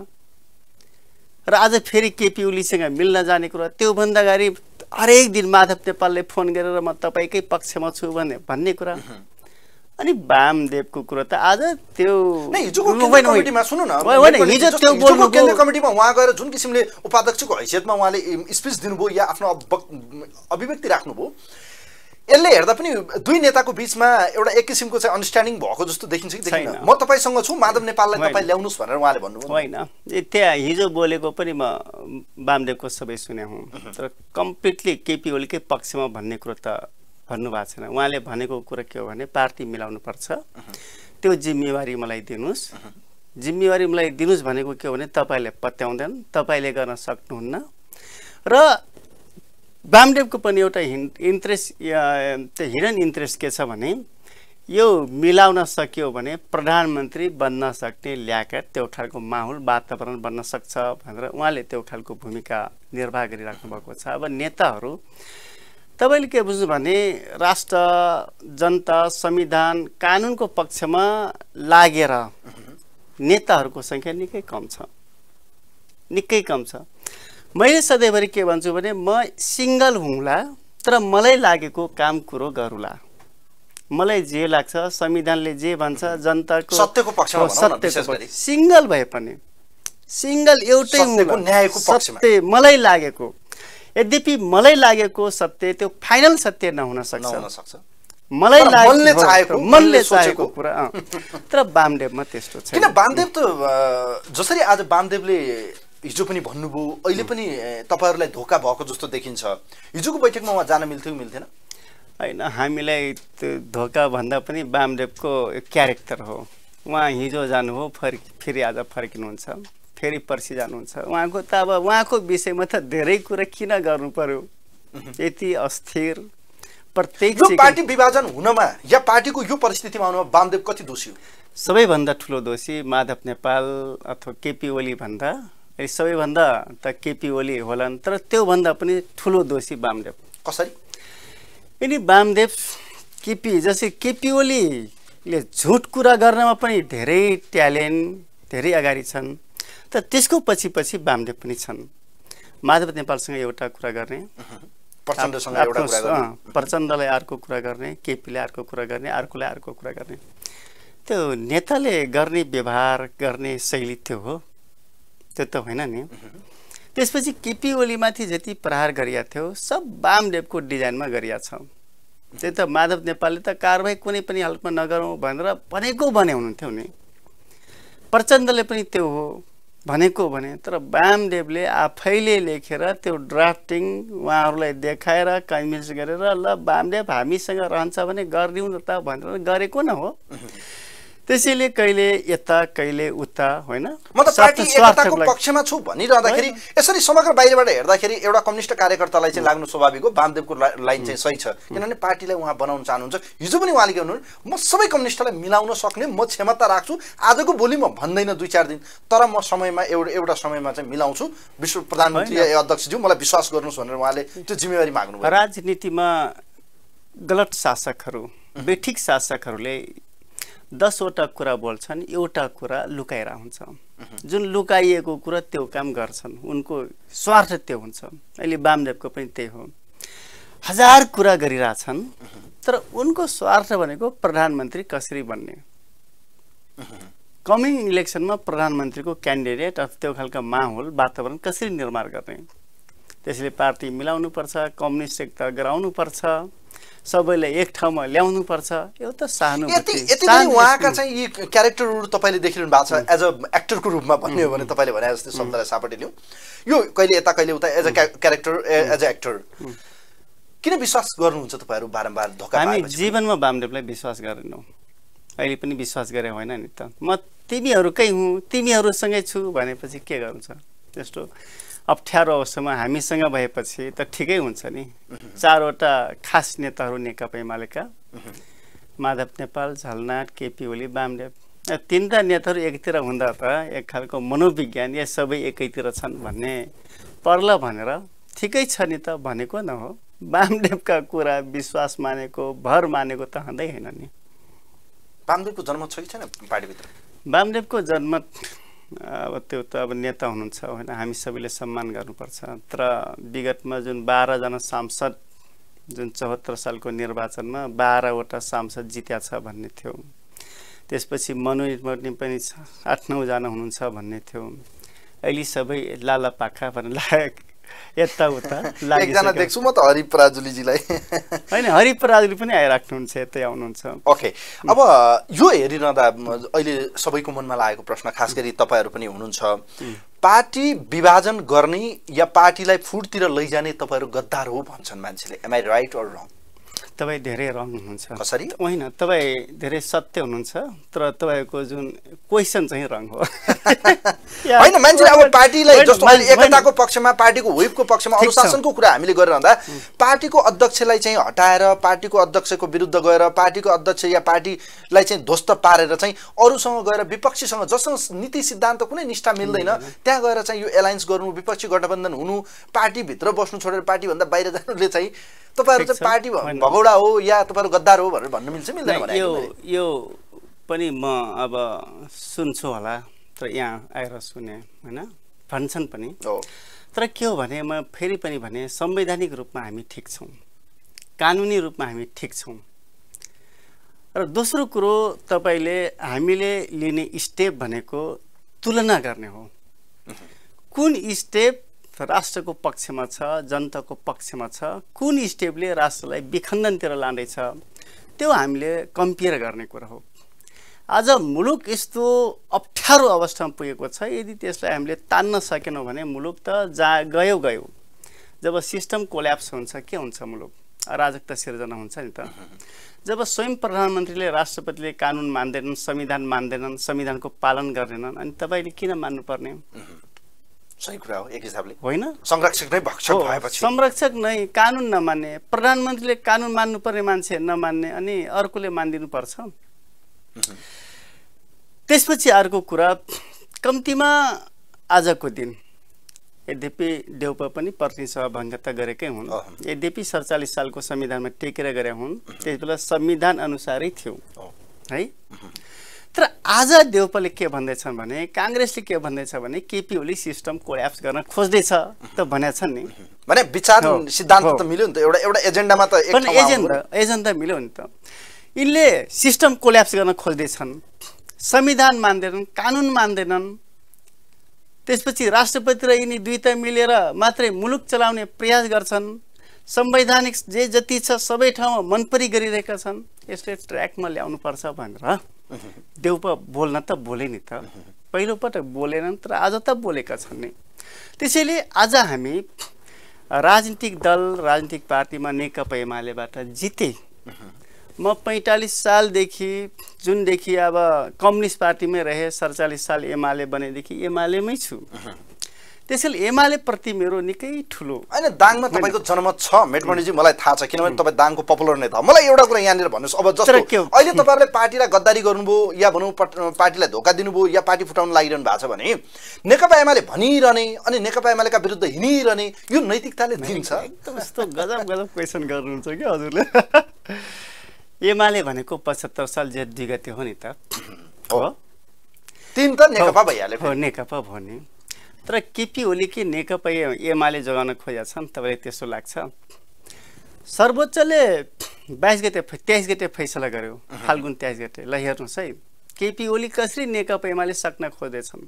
र आज फेरि केपी ओलीसँग मिल्न जाने कुरा, त्योभन्दा अगाडि हरेक दिन माधव नेपालले फोन गरेर म तपाईँकै पक्षमा छु भन्ने कुरा। अनि वामदेवको कुरा त आज त्यो हिजोको कमिटीमा सुन्नु न, हिजोको केन्द्रीय कमिटीमा उहाँ गएर जुन किसिमले उपाध्यक्षको हैसियतमा उहाँले स्पिच दिनुभयो या आफ्नो अभिव्यक्ति राख्नुभयो, यसले हेर्दा पनि दुई नेताको बीचमा एउटा एक किसिमको चाहिँ अन्डरस्ट्यान्डिङ भएको जस्तो देखिन्छ कि देखिन्न? म तपाईँसँग छु, माधव नेपाललाई तपाईँ ल्याउनुहोस् भनेर उहाँले भन्नुभयो। होइन, त्यहाँ हिजो बोलेको पनि म वामदेवको सबै सुने हुँ, तर कम्प्लिटली केपी ओलीकै पक्षमा भन्ने कुरो त भन्नुभएको छैन। उहाँले भनेको कुरा के हो भने पार्टी मिलाउनुपर्छ, त्यो जिम्मेवारी मलाई दिनुहोस्। जिम्मेवारी मलाई दिनुहोस् भनेको के हो भने तपाईँले पत्याउँदैन, तपाईँले गर्न सक्नुहुन्न। र वामदेवको पनि एउटा इन्ट्रेस्ट त्यो हिडन इन्ट्रेस्ट के छ भने यो मिलाउन सकियो भने प्रधानमन्त्री बन्न सक्ने ल्याकत त्यो खालको माहौल वातावरण बन्न सक्छ भनेर उहाँले त्यो खालको भूमिका निर्वाह गरिराख्नु भएको छ। अब नेताहरू तपाईँले के बुझ्नु भने राष्ट्र जनता संविधान कानुनको पक्षमा लागेर नेताहरूको सङ्ख्या निकै कम छ, निकै कम छ। मैले सधैँभरि के भन्छु भने म सिङ्गल हुँला तर मलाई लागेको काम कुरो गरौँला, मलाई जे लाग्छ संविधानले जे भन्छ जनताको सत्यको पक्षमा सत्य सिङ्गल भए पनि सिङ्गल एउटै न्यायको पक्षमा सत्य मलाई लागेको, यद्यपि मलाई लागेको सत्य त्यो फाइनल सत्य नहुन सक्छ, मलाई लागेको मनले चाहेको कुरा। तर वामदेवमा त्यस्तो छ। किन वामदेव त जसरी आज वामदेवले हिजो पनि भन्नुभयो, अहिले पनि तपाईहरुलाई धोका भएको जस्तो देखिन्छ, हिजोको बैठकमा उहाँ जान मिल्थ्यो मिल्थेन? हैन, हामीलाई त्यो धोका भन्दा पनि वामदेवको क्यारेक्टर हो। उहाँ हिजो जानुभयो, फेरि आज फर्किनुहुन्छ, फेरि पर्सि जानुहुन्छ। उहाँको त अब उहाँको विषयमा त धेरै कुरा किन गर्नु पर्यो? यति अस्थिर प्रत्येक पार्टी विभाजन हुनमा या पार्टीको यो परिस्थितिमा आउनमा वामदेव कति दोषी हो? सबैभन्दा ठुलो दोषी माधव नेपाल अथवा केपी ओली भन्दा सबैभन्दा त केपी ओली होलान्, तर त्योभन्दा पनि ठुलो दोषी वामदेव। कसरी? यदि वामदेव जस्तै केपी ओलीले झुट कुरा गर्नमा पनि धेरै ट्यालेन्ट धेरै अगाडि छन्, तर त्यसको पछि वामदेव पनि छन्। माधव नेपालसँग एउटा कुरा गर्ने, प्रचण्डसँग एउटा कुरा गर्ने, प्रचण्डलाई अर्को कुरा गर्ने, केपीले अर्को कुरा गर्ने, अर्कोलाई अर्को कुरा गर्ने, त्यो नेताले गर्ने व्यवहार गर्ने शैली त्यो हो, त्यो त होइन नि। त्यसपछि केपी ओलीमाथि जति प्रहार गरिया थियो सब वामदेवको डिजाइनमा गरिया छ। त्यो त माधव नेपालले त कारबाही कुनै पनि हालतमा नगरौँ भनेर भनेको भने हुनुहुन्थ्यो नि, प्रचण्डले पनि त्यो हो भनेको भने, तर वामदेवले आफैले लेखेर त्यो ड्राफ्टिङ उहाँहरूलाई देखाएर कन्भिन्स गरेर ल वामदेव हामीसँग रहन्छ भने गरिदिउँ न त भनेर गरेको न हो। त्यसैले कहिले यता कहिले उता होइन, म त पार्टी एकताको पक्षमा छु भनिरहँदाखेरि यसरी समग्र बाहिरबाट हेर्दाखेरि एउटा कम्युनिस्ट कार्यकर्तालाई चाहिँ लाग्नु स्वाभाविक हो। वामदेवको लाइन चाहिँ सही छ, किनभने पार्टीलाई उहाँ बनाउन चाहनुहुन्छ। हिजो पनि उहाँले के भन्नुहुन्छ, म सबै कम्युनिस्टलाई मिलाउन सक्ने म क्षमता राख्छु, आजको भोलि म भन्दैन 2-4 दिन, तर म समयमा एउटा समयमा चाहिँ मिलाउँछु, विश्व प्रधानमन्त्री अध्यक्षज्यू मलाई विश्वास गर्नुहोस् भनेर उहाँले त्यो जिम्मेवारी माग्नुभयो। राजनीतिमा गलत शासकहरू बेठिक शासकहरूले 10वटा कुरा बोल्छन्, एउटा कुरा लुकाएर हुन्छ। जुन लुकाइएको कुरा त्यो काम गर्छन्, उनको स्वार्थ त्यो हुन्छ। अहिले वामदेवको पनि त्यही हो, 1000 कुरा गरिरहेछन्, तर उनको स्वार्थ भनेको प्रधानमन्त्री कसरी बन्ने, कमिङ इलेक्सनमा प्रधानमन्त्रीको क्यान्डिडेट अथवा त्यो खालको माहौल वातावरण कसरी निर्माण गर्ने। त्यसैले पार्टी मिलाउनुपर्छ, कम्युनिस्ट एकता गराउनुपर्छ, सबैलाई एक ठाउँमा ल्याउनु पर्छ। एउटा सहानुभूति यति पनि उहाँका चाहिँ यी क्यारेक्टरहरू तपाईँले देखिरहनु भएको छ एज अ एक्टरको रूपमा भन्ने हो भने तपाईँले भने जस्तै शब्दलाई सापटी लिउँ, यो कहिले यता कहिले उता as a character as a actor किन विश्वास गर्नुहुन्छ तपाईँहरू बारम्बार धोका? हामी जीवनमा वामदेवलाई विश्वास गरेनौँ, अहिले पनि विश्वास गरे होइन नि त। म तिमीहरूकै हुँ, तिमीहरूसँगै छु भनेपछि के गर्नु छ? त्यस्तो अप्ठ्यारो अवस्थामा हामीसँग भएपछि त ठिकै हुन्छ नि। 4वटा खास नेताहरू नेकपा एमालेका, माधव नेपाल, झलनाथ, केपी ओली, वामदेव, 3टा नेताहरू एकतिर हुँदा त एक खालको मनोविज्ञान या सबै एकैतिर छन् भन्ने पर्ला भनेर ठिकै छ नि त भनेको न हो। वामदेवका कुरा विश्वास मानेको, भर मानेको त हुँदै होइन नि। वामदेवको जन्म छ कि छैन पार्टीभित्र? वामदेवको जन्म अब त्यो त अब नेता हुनुहुन्छ होइन, हामी सबैले सम्मान गर्नुपर्छ। तर विगतमा जुन 12 जना सांसद जुन 74 सालको निर्वाचनमा 12वटा सांसद जित्या छ भन्ने थियो। त्यसपछि मनोनित पनि 8-9 जना हुनुहुन्छ भन्ने थियो। अहिले सबै लाला पाखा भनेर यताउता एकजना देख्छु म त हरि पराजुलीजीलाई। होइन, हरि पराजुली पनि आइराख्नुहुन्छ, यतै आउनुहुन्छ। ओके, अब यो हेरिरहँदा अहिले सबैको मनमा लागेको प्रश्न, खास गरी तपाईँहरू पनि हुनुहुन्छ, पार्टी विभाजन गर्ने या पार्टीलाई फुटतिर लैजाने तपाईँहरू गद्दार हो भन्छन् मान्छेले। एम आई राइट अर रङ? तपाईँ धेरै रङ हुनुहुन्छ। कसरी? होइन, तपाईँ धेरै सत्य हुनुहुन्छ, तर तपाईँको जुन क्वेसन चाहिँ रङ हो। होइन, मान्छेले अब पार्टीलाई जस्तो एकताको पक्षमा, पार्टीको व्हिपको पक्षमा, अनुशासनको कुरा हामीले गरिरहँदा पार्टीको अध्यक्षलाई चाहिँ हटाएर पार्टीको अध्यक्षको विरुद्ध गएर पार्टीको अध्यक्ष या पार्टीलाई चाहिँ ध्वस्त पारेर चाहिँ अरूसँग गएर विपक्षीसँग जसँग नीति सिद्धान्त कुनै निष्ठा मिल्दैन त्यहाँ गएर चाहिँ यो एलायन्स गर्नु, विपक्षी गठबन्धन हुनु, पार्टीभित्र बस्नु छोडेर पार्टीभन्दा बाहिर जानुले चाहिँ तपाईहरु चाहिँ पार्टी भगौडा हो या तपाईहरु गद्दार हो भनेर भन्न मिल्छ मिल्दैन भने? यो पनि म अब सुन्छु होला, तर यहाँ आएर सुने हैन, भन्छन् पनि। तर के हो भने म फेरि पनि भने संवैधानिक रूपमा हामी ठीक छौं, कानुनी रूपमा हामी ठीक छौं। र दोस्रो कुरो तपाईले हामीले लिने स्टेप भनेको तुलना गर्ने हो। कुन स्टेप राष्ट्रको पक्षमा छ, जनताको पक्षमा छ, कुन स्टेपले राष्ट्रलाई विखण्डनतिर लाँदैछ, त्यो हामीले कम्पेयर गर्ने कुरा हो। आज मुलुक यस्तो अप्ठ्यारो अवस्थामा पुगेको छ, यदि त्यसलाई हामीले तान्न सकेनौं भने मुलुक त गयो। जब सिस्टम कोल्याप्स हुन्छ के हुन्छ? मुलुक अराजकता सिर्जना हुन्छ नि त। जब स्वयं प्रधानमन्त्रीले, राष्ट्रपतिले कानुन मान्दैनन्, संविधान मान्दैनन्, संविधानको पालन गर्दैनन्, अनि तपाईले किन मान्नुपर्ने? सही कुरा हो एक हिसाबले। होइन, संरक्षक नै भक्षक भएपछि संरक्षक नै कानुन नमान्ने, प्रधानमन्त्रीले कानुन मान्नुपर्ने मान्छे नमान्ने, अनि अर्कोले मानिदिनु पर्छ। त्यसपछि अर्को कुरा, कम्तीमा आजको दिन यद्यपि देउपा पनि प्रतिनिधि भङ्गता गरेकै हुन्, यद्यपि 47 सालको संविधानमा टेकेर गरे हुन्, त्यसबेला संविधान अनुसारै थियो है। तर आज देउपाले के भन्दैछन् भने, कांग्रेसले के भन्दैछ भने केपी ओली सिस्टम कोल्याप्स गर्न खोज्दैछ त भनेछन् नि। भने विचार सिद्धान्त त मिल्यो नि त, एउटा एजेन्डामा त एक ठाउँमा एजेन्डा मिल्यो नि त। यिनले सिस्टम कोल्याप्स गर्न खोज्दैछन्, संविधान मान्दैनन्, कानुन मान्दैनन्। त्यसपछि राष्ट्रपति र यिनी दुईटा मिलेर मात्रै मुलुक चलाउने प्रयास गर्छन्, संवैधानिक जे जति छ सबै ठाउँमा मनपरी गरिरहेका छन्। यसले ट्र्याकमा ल्याउनु पर्छ भनेर देउपा बोल्न त बोले नि त, पहिलो पटक बोलेनन्, तर आज त बोलेका छन् नि। त्यसैले आज हामी राजनीतिक दल, राजनीतिक पार्टीमा नेकपा एमालेबाट जिते। म 45 सालदेखि जुनदेखि अब कम्युनिस्ट पार्टीमै रहे, 47 साल एमाले बनेदेखि एमालेमै छु। त्यसैले एमाले प्रति मेरो निकै ठुलो हैन। दाङमा तपाईको जन्म छ मेटमणिजी, मलाई थाहा छ, किनभने तपाई दाङको पपुलर नेता। मलाई एउटा कुरा यहाँनिर भन्नुस्, अब जस्तो अहिले तपाईहरुले पार्टीलाई गद्दारी गर्नुभयो या भनौं पार्टीलाई धोका दिनुभयो या पार्टी फुटाउन लागिरहनु भएको छ भने नेकपा एमाले भनिरहने अनि नेकपा एमालेका विरुद्ध हिँडिरहने यो नैतिकताले दिन्छ? एकदम यस्तो गजब क्वेशन गर्नुहुन्छ के हजुरले। एमाले भनेको 75 साल जेठ 2 गते हो नि त, हो? तीन त नेकपा भइहाल्यो। हो, नेकपा भयो नि। तर केपी ओली के नेकपा एमाले जोगाउन खोजेका छन्, तपाईलाई त्यस्तो लाग्छ? सर्वोच्चले 23 गते फैसला गर्यो, फाल्गुन 23 गते। ल हेर्नुस् है, केपी ओली कसरी नेकपा एमाले सक्न खोज्दैछन्।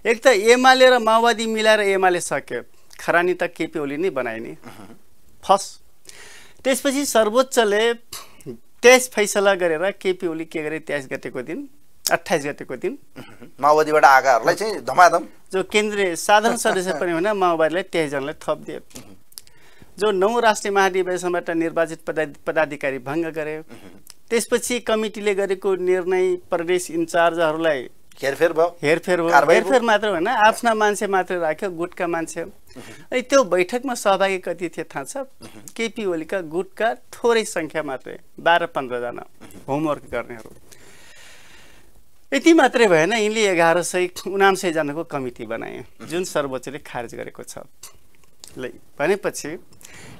एक त एमाले र माओवादी मिलाएर एमाले सक्यो, खरानी त केपी ओली नै बनाइने फस। त्यसपछि सर्वोच्चले 23 फैसला गरेर केपी ओली के गरे 23 गतेको दिन, 28 गतेको दिन माओवादीबाट आएकाहरूलाई चाहिँ धमाधम, जो केन्द्रीय साधारण सदस्य पनि होइन, माओवादीलाई 23 जनालाई थप दिए। जो 9 राष्ट्रिय महाधिवेशनबाट निर्वाचित पदाधिकारी भङ्ग गरे, त्यसपछि कमिटीले गरेको निर्णय प्रदेश इन्चार्जहरूलाई हेरफेर भयो, हेरफेर मात्र होइन, आफ्ना मान्छे मात्र राख्यो, गुटका मान्छे। अनि त्यो बैठकमा सहभागी कति थिए थाहा छ? केपी ओलीका गुटका थोरै सङ्ख्या मात्रै, 12-15 जना होमवर्क गर्नेहरू। यति मात्रै भएन, यिनले 1199 जनाको कमिटी बनाए, जुन सर्वोच्चले खारेज गरेको छ। भनेपछि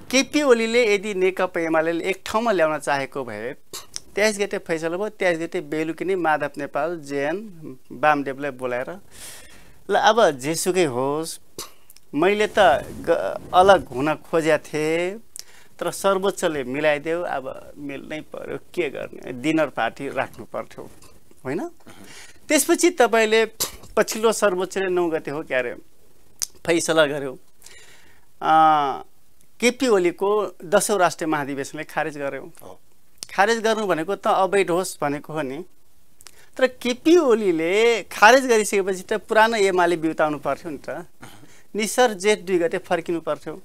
केपी ओलीले यदि नेकपा एमाले एक ठाउँमा ल्याउन चाहेको भए 23 गते फैसला भयो। 23 गते बेलुकी नै माधव नेपाल, जेएन, वामदेवलाई बोलाएर ल अब जेसुकै होस्, मैले त अलग हुन खोजेका थिएँ, तर सर्वोच्चले मिलाइदेऊ, अब मिल्नै पर्यो, के गर्ने, डिनर पार्टी राख्नु पर्थ्यो होइन। त्यसपछि तपाईँले पछिल्लो सर्वोच्चले 9 गते हो क्या अरे फैसला गर्यो, केपी ओलीको 10औं राष्ट्रिय महाधिवेशनले खारेज गर्यो। खारेज गर्नु भनेको त अवैध होस् भनेको हो नि, तर केपी ओलीले खारेज गरिसकेपछि त पुरानो एमाले बिउताउनु पर्थ्यो नि त, निसर जेठ 2 गते फर्किनु पर्थ्यो।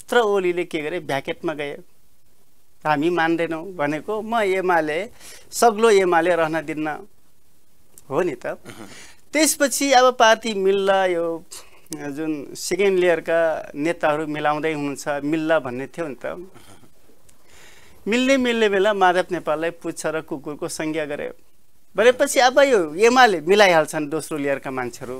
तर ओलीले के गरे, भ्याकेटमा गए, हामी मान्दैनौँ भनेको, म एमाले सग्लो एमाले रहन दिन्न हो नि त। त्यसपछि अब पार्टी मिल्ला, यो जुन सेकेन्ड लेयरका नेताहरू मिलाउँदै हुनुहुन्छ, मिल्ला भन्ने थियो नि त। मिल्ने बेला माधव नेपाललाई पुच्छ र कुकुरको संज्ञा गरे। भनेपछि अब यो एमाले मिलाइहाल्छन् दोस्रो लेयरका मान्छेहरू,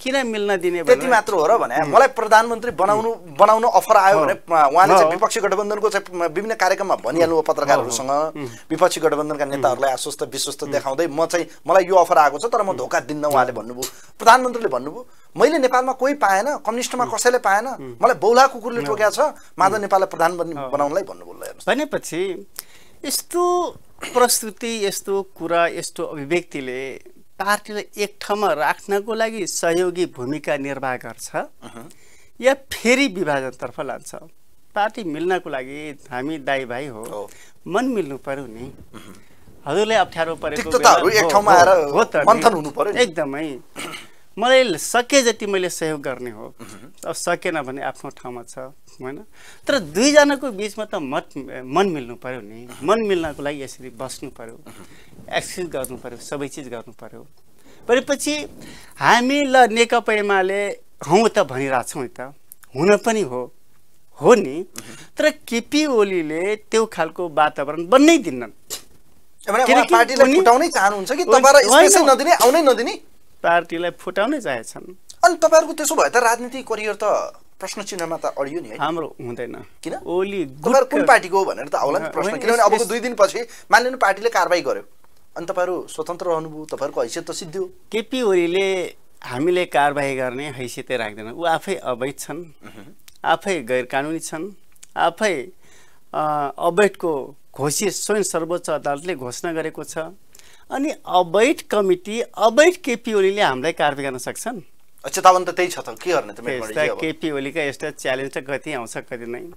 किन मिल्न दिने? त्यति मात्र हो र भने मलाई प्रधानमन्त्री बनाउनु अफर आयो भने उहाँले चाहिँ विपक्षी गठबन्धनको चाहिँ विभिन्न कार्यक्रममा भनिहाल्नु पत्रकारहरूसँग, विपक्षी गठबन्धनका नेताहरूलाई आश्वस्त विश्वस्त देखाउँदै मलाई यो अफर आएको छ तर म धोका दिन्न उहाँले भन्नुभयो। प्रधानमन्त्रीले भन्नुभयो मैले नेपालमा कोही पाएन, कम्युनिस्टमा कसैले पाएन, मलाई बौला कुकुरले टोकेको छ, माधव नेपाललाई प्रधानमन्त्री बनाउनलाई भन्नुभयो। भनेपछि यस्तो प्रस्तुति, यस्तो कुरा, यस्तो अभिव्यक्तिले पार्टीलाई एक ठाउँमा राख्नको लागि सहयोगी भूमिका निर्वाह गर्छ या फेरि विभाजनतर्फ लान्छ? पार्टी मिल्नको लागि हामी दाइ भाइ हो, मन मिल्नु पर्यो नि। हजुरलाई अप्ठ्यारो परेको एकदमै मलाई सके जति मैले सहयोग गर्ने हो, अब सकेन भने आफ्नो ठाउँमा छ होइन। तर दुईजनाको बिचमा त मन मिल्नु पर्यो नि। मन मिल्नको लागि यसरी बस्नु पर्यो, एक्सक्युज गर्नु पर्यो, सबै चिज गर्नु पर्यो। भनेपछि हामी ल नेकपा एमाले हौँ त भनिरहेछौँ नि त, हुन पनि हो नि, तर केपी ओलीले त्यो खालको वातावरण बन्नै दिन्नन्। पार्टीलाई फुटाउनै चाहनुहुन्छ कि तपाईहरु स्पेस नदिने, आउनै नदिने? पार्टीलाई फुटाउनै चाहेछन्। अनि तपाईहरुको त्यसो भए त राजनीतिक करियर त प्रश्न चिन्हमा त अडियो नि है। हाम्रो हुँदैन। किन? ओली तपाईहरु कुन पार्टीको हो भनेर त आउला नि प्रश्न, किनभने अबको 2 दिन पछि मानिलिनु पार्टीले कारबाही गर्यो अनि तपाईहरु स्वतन्त्र रहनुभयो, तपाईहरुको हैसियत त सिद्धियो। केपी ओलीले हामीले कारबाही गर्ने हैसियतै राख्दैन। उ आफै अवैध छन्, आफै गैर कानुनी छन्, आफै अवैधको घोषित स्वयं सर्वोच्च अदालतले घोषणा गरेको छ। अनि अवैध कमिटी, अवैध केपी ओलीले हामीलाई कारबाही गर्न सक्छन्? चेतावनी त त्यही छ त, के गर्ने त? केपी ओलीका यस्ता च्यालेन्ज त कति आउँछ कति नै।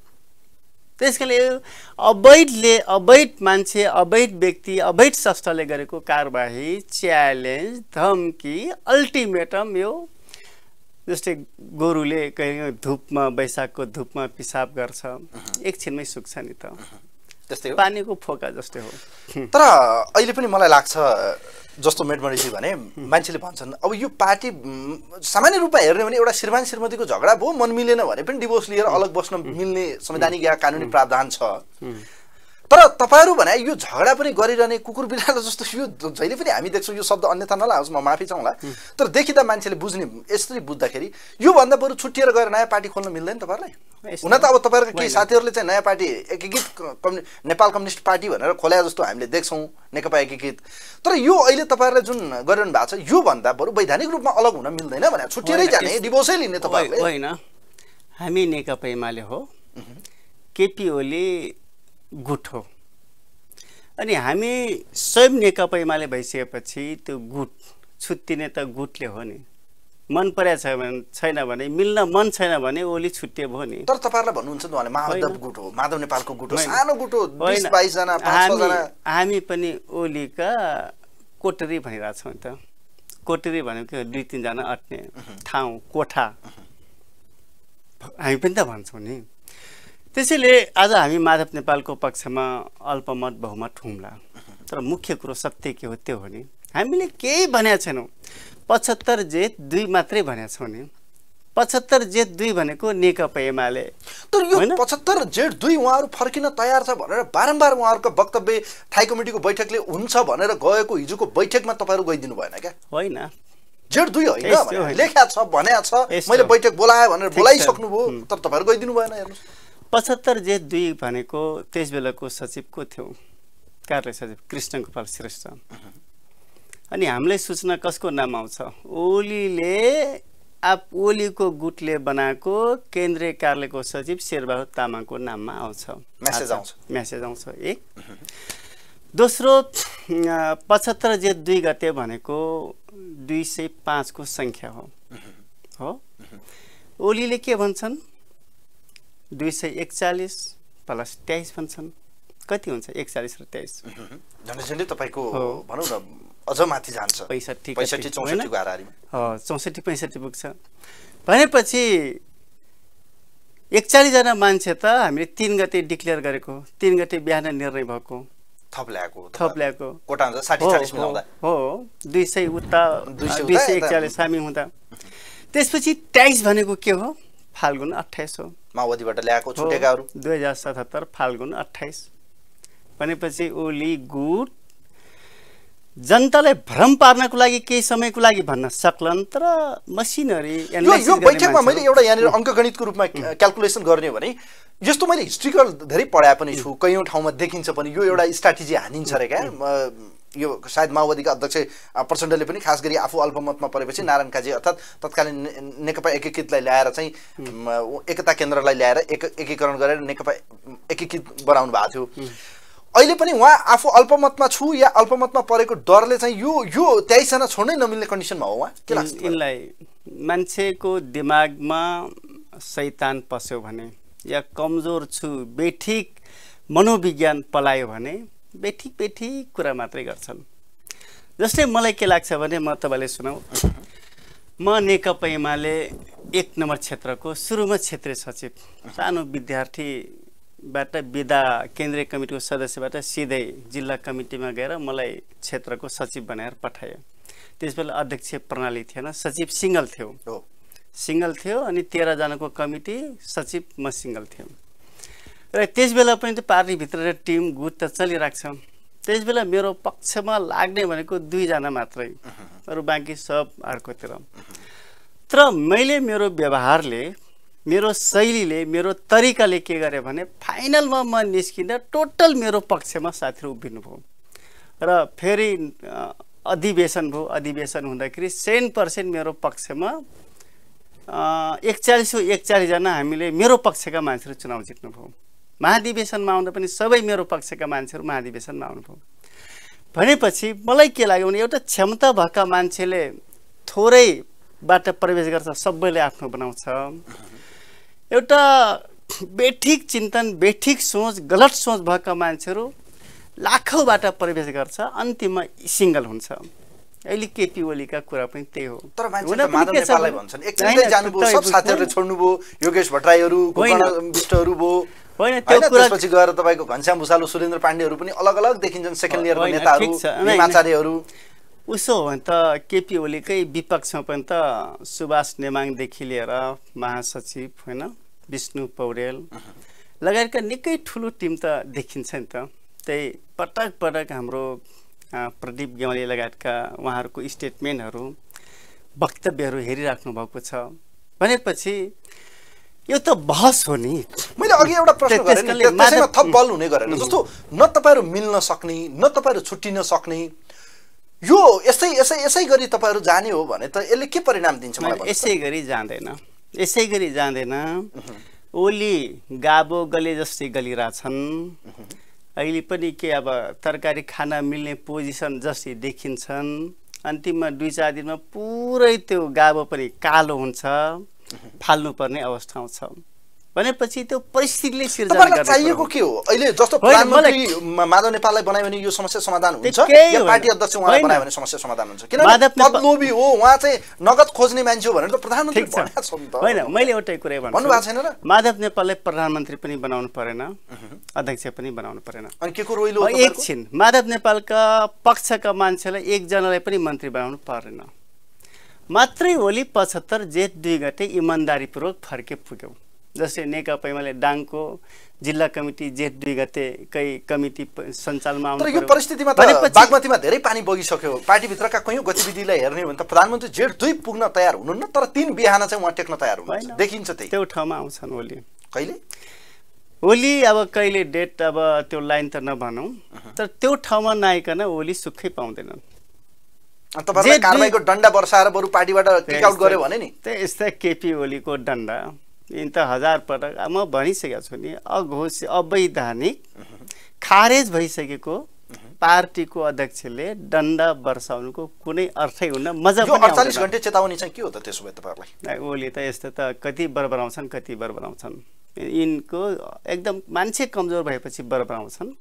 त्यसकारणले अवैधले, अवैध मान्छे, अवैध व्यक्ति, अवैध संस्थाले गरेको कारबाही, च्यालेन्ज, धम्की, अल्टिमेटम, यो जस्तै गोरुले कहीँ धुपमा, वैशाखको धुपमा पिसाब गर्छ, एकछिनमै सुक्छ नि त, त्यस्तै हो, पानीको फोका जस्तै हो। तर अहिले पनि मलाई लाग्छ जस्तो मेडमणिजी भने मान्छेले भन्छन् अब यो पार्टी सामान्य रूपमा हेर्ने भने एउटा श्रीमान श्रीमतीको झगडा भयो, मन मिलेन भने पनि डिभोर्स लिएर अलग बस्न मिल्ने संवैधानिक या कानुनी प्रावधान छ। तर तपाईहरु भने यो झगडा पनि गरिरहने कुकुर बिरालो जस्तो यो जहिले पनि हामी देख्छौँ। यो शब्द अन्यथा नलाओस्, म माफी चाहौँला, तर देखिदा मान्छेले बुझ्ने यसरी बुझ्दाखेरि यो भन्दा बरु छुट्टिएर गएर नयाँ पार्टी खोल्न मिल्दैन तपाईहरुलाई? हुन त अब तपाईहरुका केही साथीहरुले चाहिँ नयाँ पार्टी एकीकृत नेपाल कम्युनिस्ट पार्टी भनेर खोले जस्तो हामीले देख्छौँ, नेकपा एकीकृत। तर यो अहिले तपाईहरुले जुन गरिरहनु भएको छ यो भन्दा बरु वैधानिक रूपमा अलग हुन मिल्दैन भने छुट्टिएरै जाने, डिभोर्सै लिने तपाईहरुले? होइन, हामी नेकपा एमाले हो, केपी ओली गुट हो। अनि हामी स्वयं नेकपा एमाले भइसकेपछि त्यो गुट छुट्टिने त गुटले हो नि। मन परेको छैन भने, मिल्न मन छैन भने ओली छुट्टिए भयो नि। तर तपाईहरुलाई भन्नुहुन्छ नि उहाँले माधव गुट हो, माधव नेपालको गुट हो, सानो गुट हो, 20-22 जना 5-6 जना। हामी पनि ओलीका कोटरी भनिरहेछौँ नि त। कोटरी भनेको 2-3 जना अट्ने ठाउँ, कोठा, हामी पनि त भन्छौँ नि। त्यसैले आज हामी माधव नेपालको पक्षमा अल्पमत बहुमत हुम्ला। तर मुख्य कुरो सत्य के हो त्यो हो नि हामीले केही भनेका छैनौँ 75 जेठ 2 मात्रै भनेका छौँ नि 75 जेठ 2 भनेको नेकपा एमाले तर यो 75 जेठ 2 उहाँहरू फर्किन तयार छ भनेर बारम्बार उहाँहरूको वक्तव्य थाई कमिटीको बैठकले हुन्छ भनेर गएको हिजोको बैठकमा तपाईहरु गइदिनु भएन क्या होइन जेठ 2 होइन लेख्या छ भनेको छ मैले बैठक बोलाए भनेर बोलाइसक्नु भयो तर तपाईहरु गइदिनु भएन हेर्नुस् 75 जेठ 2 भनेको त्यसबेलाको सचिव को थियो कार्य सचिव कृष्ण गोपाल श्रेष्ठ अनि हामीलाई सूचना कसको नाम आउँछ ओलीको गुटले बनाएको केन्द्रीय कार्यालयको सचिव शेरबहादुर तामाङको नाममा आउँछ मेसेज आउँछ एक दोस्रो 75 जेठ 2 गते भनेको 205 को संख्या हो ओलीले के भन्छन् 241 प्लस 23 भन्छन् कति हुन्छ 41 र 23 झन्डै तपाईको भनौं न अझ माथि जान्छ 65 64 को हाराहारीमा 64 65 पुग्छ भनेपछि 41 जना मान्छे त हामीले 3 गते डिक्लेयर गरेको 3 गते बिहान निर्णय भएको थप ल्याएको कोटा हुन्छ 60 40 मिलाउँदा हो 200 उता 241 हामी हुँदा त्यसपछि 23 भनेको के हो फाल्गुन 28 हो माओवादीबाट ल्याएको छुटेकाहरू 2077 फाल्गुन 28 भनेपछि ओली गुट जनतालाई भ्रम पार्नको लागि केही समयको लागि भन्न सक्लन तर मसिनरी यो बैठकमा मैले एउटा यहाँनिर अंकगणितको रूपमा क्याल्कुलेसन गर्ने भने यस्तो मैले हिस्ट्रिकल धेरै पढाए पनि छु कयौं ठाउँमा देखिन्छ पनि यो एउटा स्ट्र्याटेजी हानिन्छ रे क्या यो सायद माओवादीका अध्यक्ष प्रचण्डले पनि खास गरी आफू अल्पमतमा परेपछि नारायण काजी अर्थात् तत्कालीन नेकपा एकीकृतलाई ल्याएर चाहिँ एकता केन्द्रलाई ल्याएर एकीकरण गरेर नेकपा एकीकृत बनाउनु भएको थियो अहिले पनि उहाँ आफू अल्पमतमा छु या अल्पमतमा परेको डरले चाहिँ यो 23 जना छोड्नै नमिल्ने कन्डिसनमा हो उहाँ के लाग्छ इनलाई मान्छेको दिमागमा शैतान पस्यो भने या कमजोर छु बेठिक मनोविज्ञान पलायो भने बेठिक कुरा मात्रै गर्छन् जस्तै मलाई के लाग्छ भने म तपाईलाई सुनाऊ म नेकपा एमाले 1 नम्बर क्षेत्रको सुरुमा क्षेत्रीय सचिव सानो विद्यार्थी बाट विदा केन्द्रीय कमिटीको सदस्यबाट सिधै जिल्ला कमिटीमा गएर मलाई क्षेत्रको सचिव बनाएर पठायो त्यसबेला अध्यक्ष प्रणाली थिएन सचिव सिंगल थियो अनि 13 जनाको कमिटी सचिव म सिंगल थियो र त्यसबेला पनि त पार्टी भित्र टिम गुट त चलिराख्छ त्यसबेला मेरो पक्षमा लाग्ने भनेको 2 जना मात्रै अरु बाँकी सब अर्कोतिर तर मैले मेरो व्यवहारले मेरो शैलीले मेरो तरिकाले के गरे भने फाइनलमा म निस्किँदा टोटल मेरो पक्षमा साथीहरु उभिनु भयो र फेरि अधिवेशन हुँदाखेरि 100% मेरो पक्षमा 41 जना हामीले मेरो पक्षका मान्छेहरु चुनाव जित्नु भयो महाधिवेशनमा आउँदा पनि सबै मेरो पक्षका मान्छेहरु महाधिवेशनमा आउनु भयो भनेपछि मलाई के लाग्यो भने एउटा क्षमता भएका मान्छेले थोरै बाट प्रवेश गर्छ सबैले आफ्नो बनाउँछ एउटा बेठिक चिन्तन बेठिक सोच गलत सोच भएका मान्छेहरु लाखौंबाट प्रवेश गर्छ अन्तिममा सिंगल हुन्छ अहिले केपी ओलीका कुरा पनि त्यही हो तर मान्छेले माधव नेपाललाई भन्छन् एकचोटि जानुभयो सब साथीहरुले छोड्नुभयो योगेश भट्टराईहरु गोकर्ण विष्टहरु भो होइन त्यो कुरा त्यसपछि गएर तपाईको घनश्याम भुसालु सुरेन्द्र पाण्डेहरु पनि अलग अलग देखिन्छन् सेकेन्ड इयरको नेताहरु हिमाचार्यहरु उसो हो भने त केपी ओलीकै विपक्षमा पनि त सुभाष नेमाङ देखि लिएर महासचिव हैन विष्णु पौडेल लगायतका निकै ठुलो टिम त देखिन्छ नि त त्यही पटक हाम्रो प्रदीप गेवाली लगायतका उहाँहरुको स्टेटमेन्टहरु वक्तव्यहरु हेरिराख्नु भएको छ भनेपछि यो त बहस हो नि मैले अघि एउटा प्रश्न गरे नि त्यसैमा थप बल हुने गरेन जस्तो न तपाईहरु मिल्न सक्ने न तपाईहरु छुट्टिन सक्ने यो यसै गरी तपाईहरु जाने हो भने त यसले के परिणाम दिन्छ मलाई यसै गरी जाँदैन ओली गाबो गले जस्तै गलिराछन् अहिले पनि के अब तरकारी खाना मिल्ने पोजिसन जस्तै देखिन्छन् अन्तिममा 2-4 दिनमा पुरै त्यो गाबो पनि कालो हुन्छ फाल्नु पर्ने अवस्था आउँछ भनेपछि त्यो परिस्थितिले सिर्जना तपाईलाई गर्ने चाहिएको के हो अहिले जस्तो होइन, प्रधानमन्त्री माधव नेपाललाई बनायो भने यो समस्या समाधान हुन्छ केही या होइन। पार्टी अध्यक्ष उहाँलाई होइन। बनायो भने समस्या समाधान हुन्छ माधव किनभने पदलोभी हो उहाँ चाहिँ नगद खोज्ने मान्छे हो भनेर त प्रधानमन्त्री ठिक छ भनेको छ नि त होइन मैले एउटै कुरै भन्नुभएको छैन र माधव नेपाललाई प्रधानमन्त्री पनि बनाउनु परेन अध्यक्ष पनि बनाउनु परेन अनि के को रोइलो हो एकछिन माधव नेपालका पक्षका मान्छेलाई एकजनालाई पनि मन्त्री बनाउनु परेन मात्रै ओली 75 जेठ 2 गते इमान्दारीपूर्वक फर्के पुग्यौ जस्तै नेकपा एमाले डाङको जिल्ला कमिटी जेठ 2 गतेकै कमिटी सञ्चालनमा आउनु तर यो परिस्थितिमा त बागमतीमा धेरै पानी बगिसक्यो पार्टीभित्रका कयौं गतिविधिलाई हेर्ने हो भने त प्रधानमन्त्री जेठ 2 पुग्न तयार हुनुहुन्न तर 3 बिहान चाहिँ उहाँ टेक्न तयार हुनुहुन्छ देखिन्छ त्यही त्यो ठाउँमा आउँछन् ओली कहिले ओली अब कहिले डेट अब त्यो लाइन त नभनौँ तर त्यो ठाउँमा नआइकन ओली सुखै पाउँदैनन् तपाईहरुले कारबाहीको डन्डा बर्साएर बरु पार्टीबाट किक आउट गर्यो भने नि त्यस्तै केपी ओलीको डन्डा यिन त 1000 पटक म भनिसकेको छु नि अघोष अवैधानिक खारेज भइसकेको पार्टीको अध्यक्षले डन्डा बर्साउनुको कुनै अर्थै हुन्न मजा पनि यो 48 घण्टे चेतावनी चाहिँ के हो त त्यसो भए तपाईहरुलाई ओली त यस्तो त कति बरबराउँछन् कति बरबराउँछन् यिनको एकदम मान्छे कमजोर भएपछि बरबराउँछन्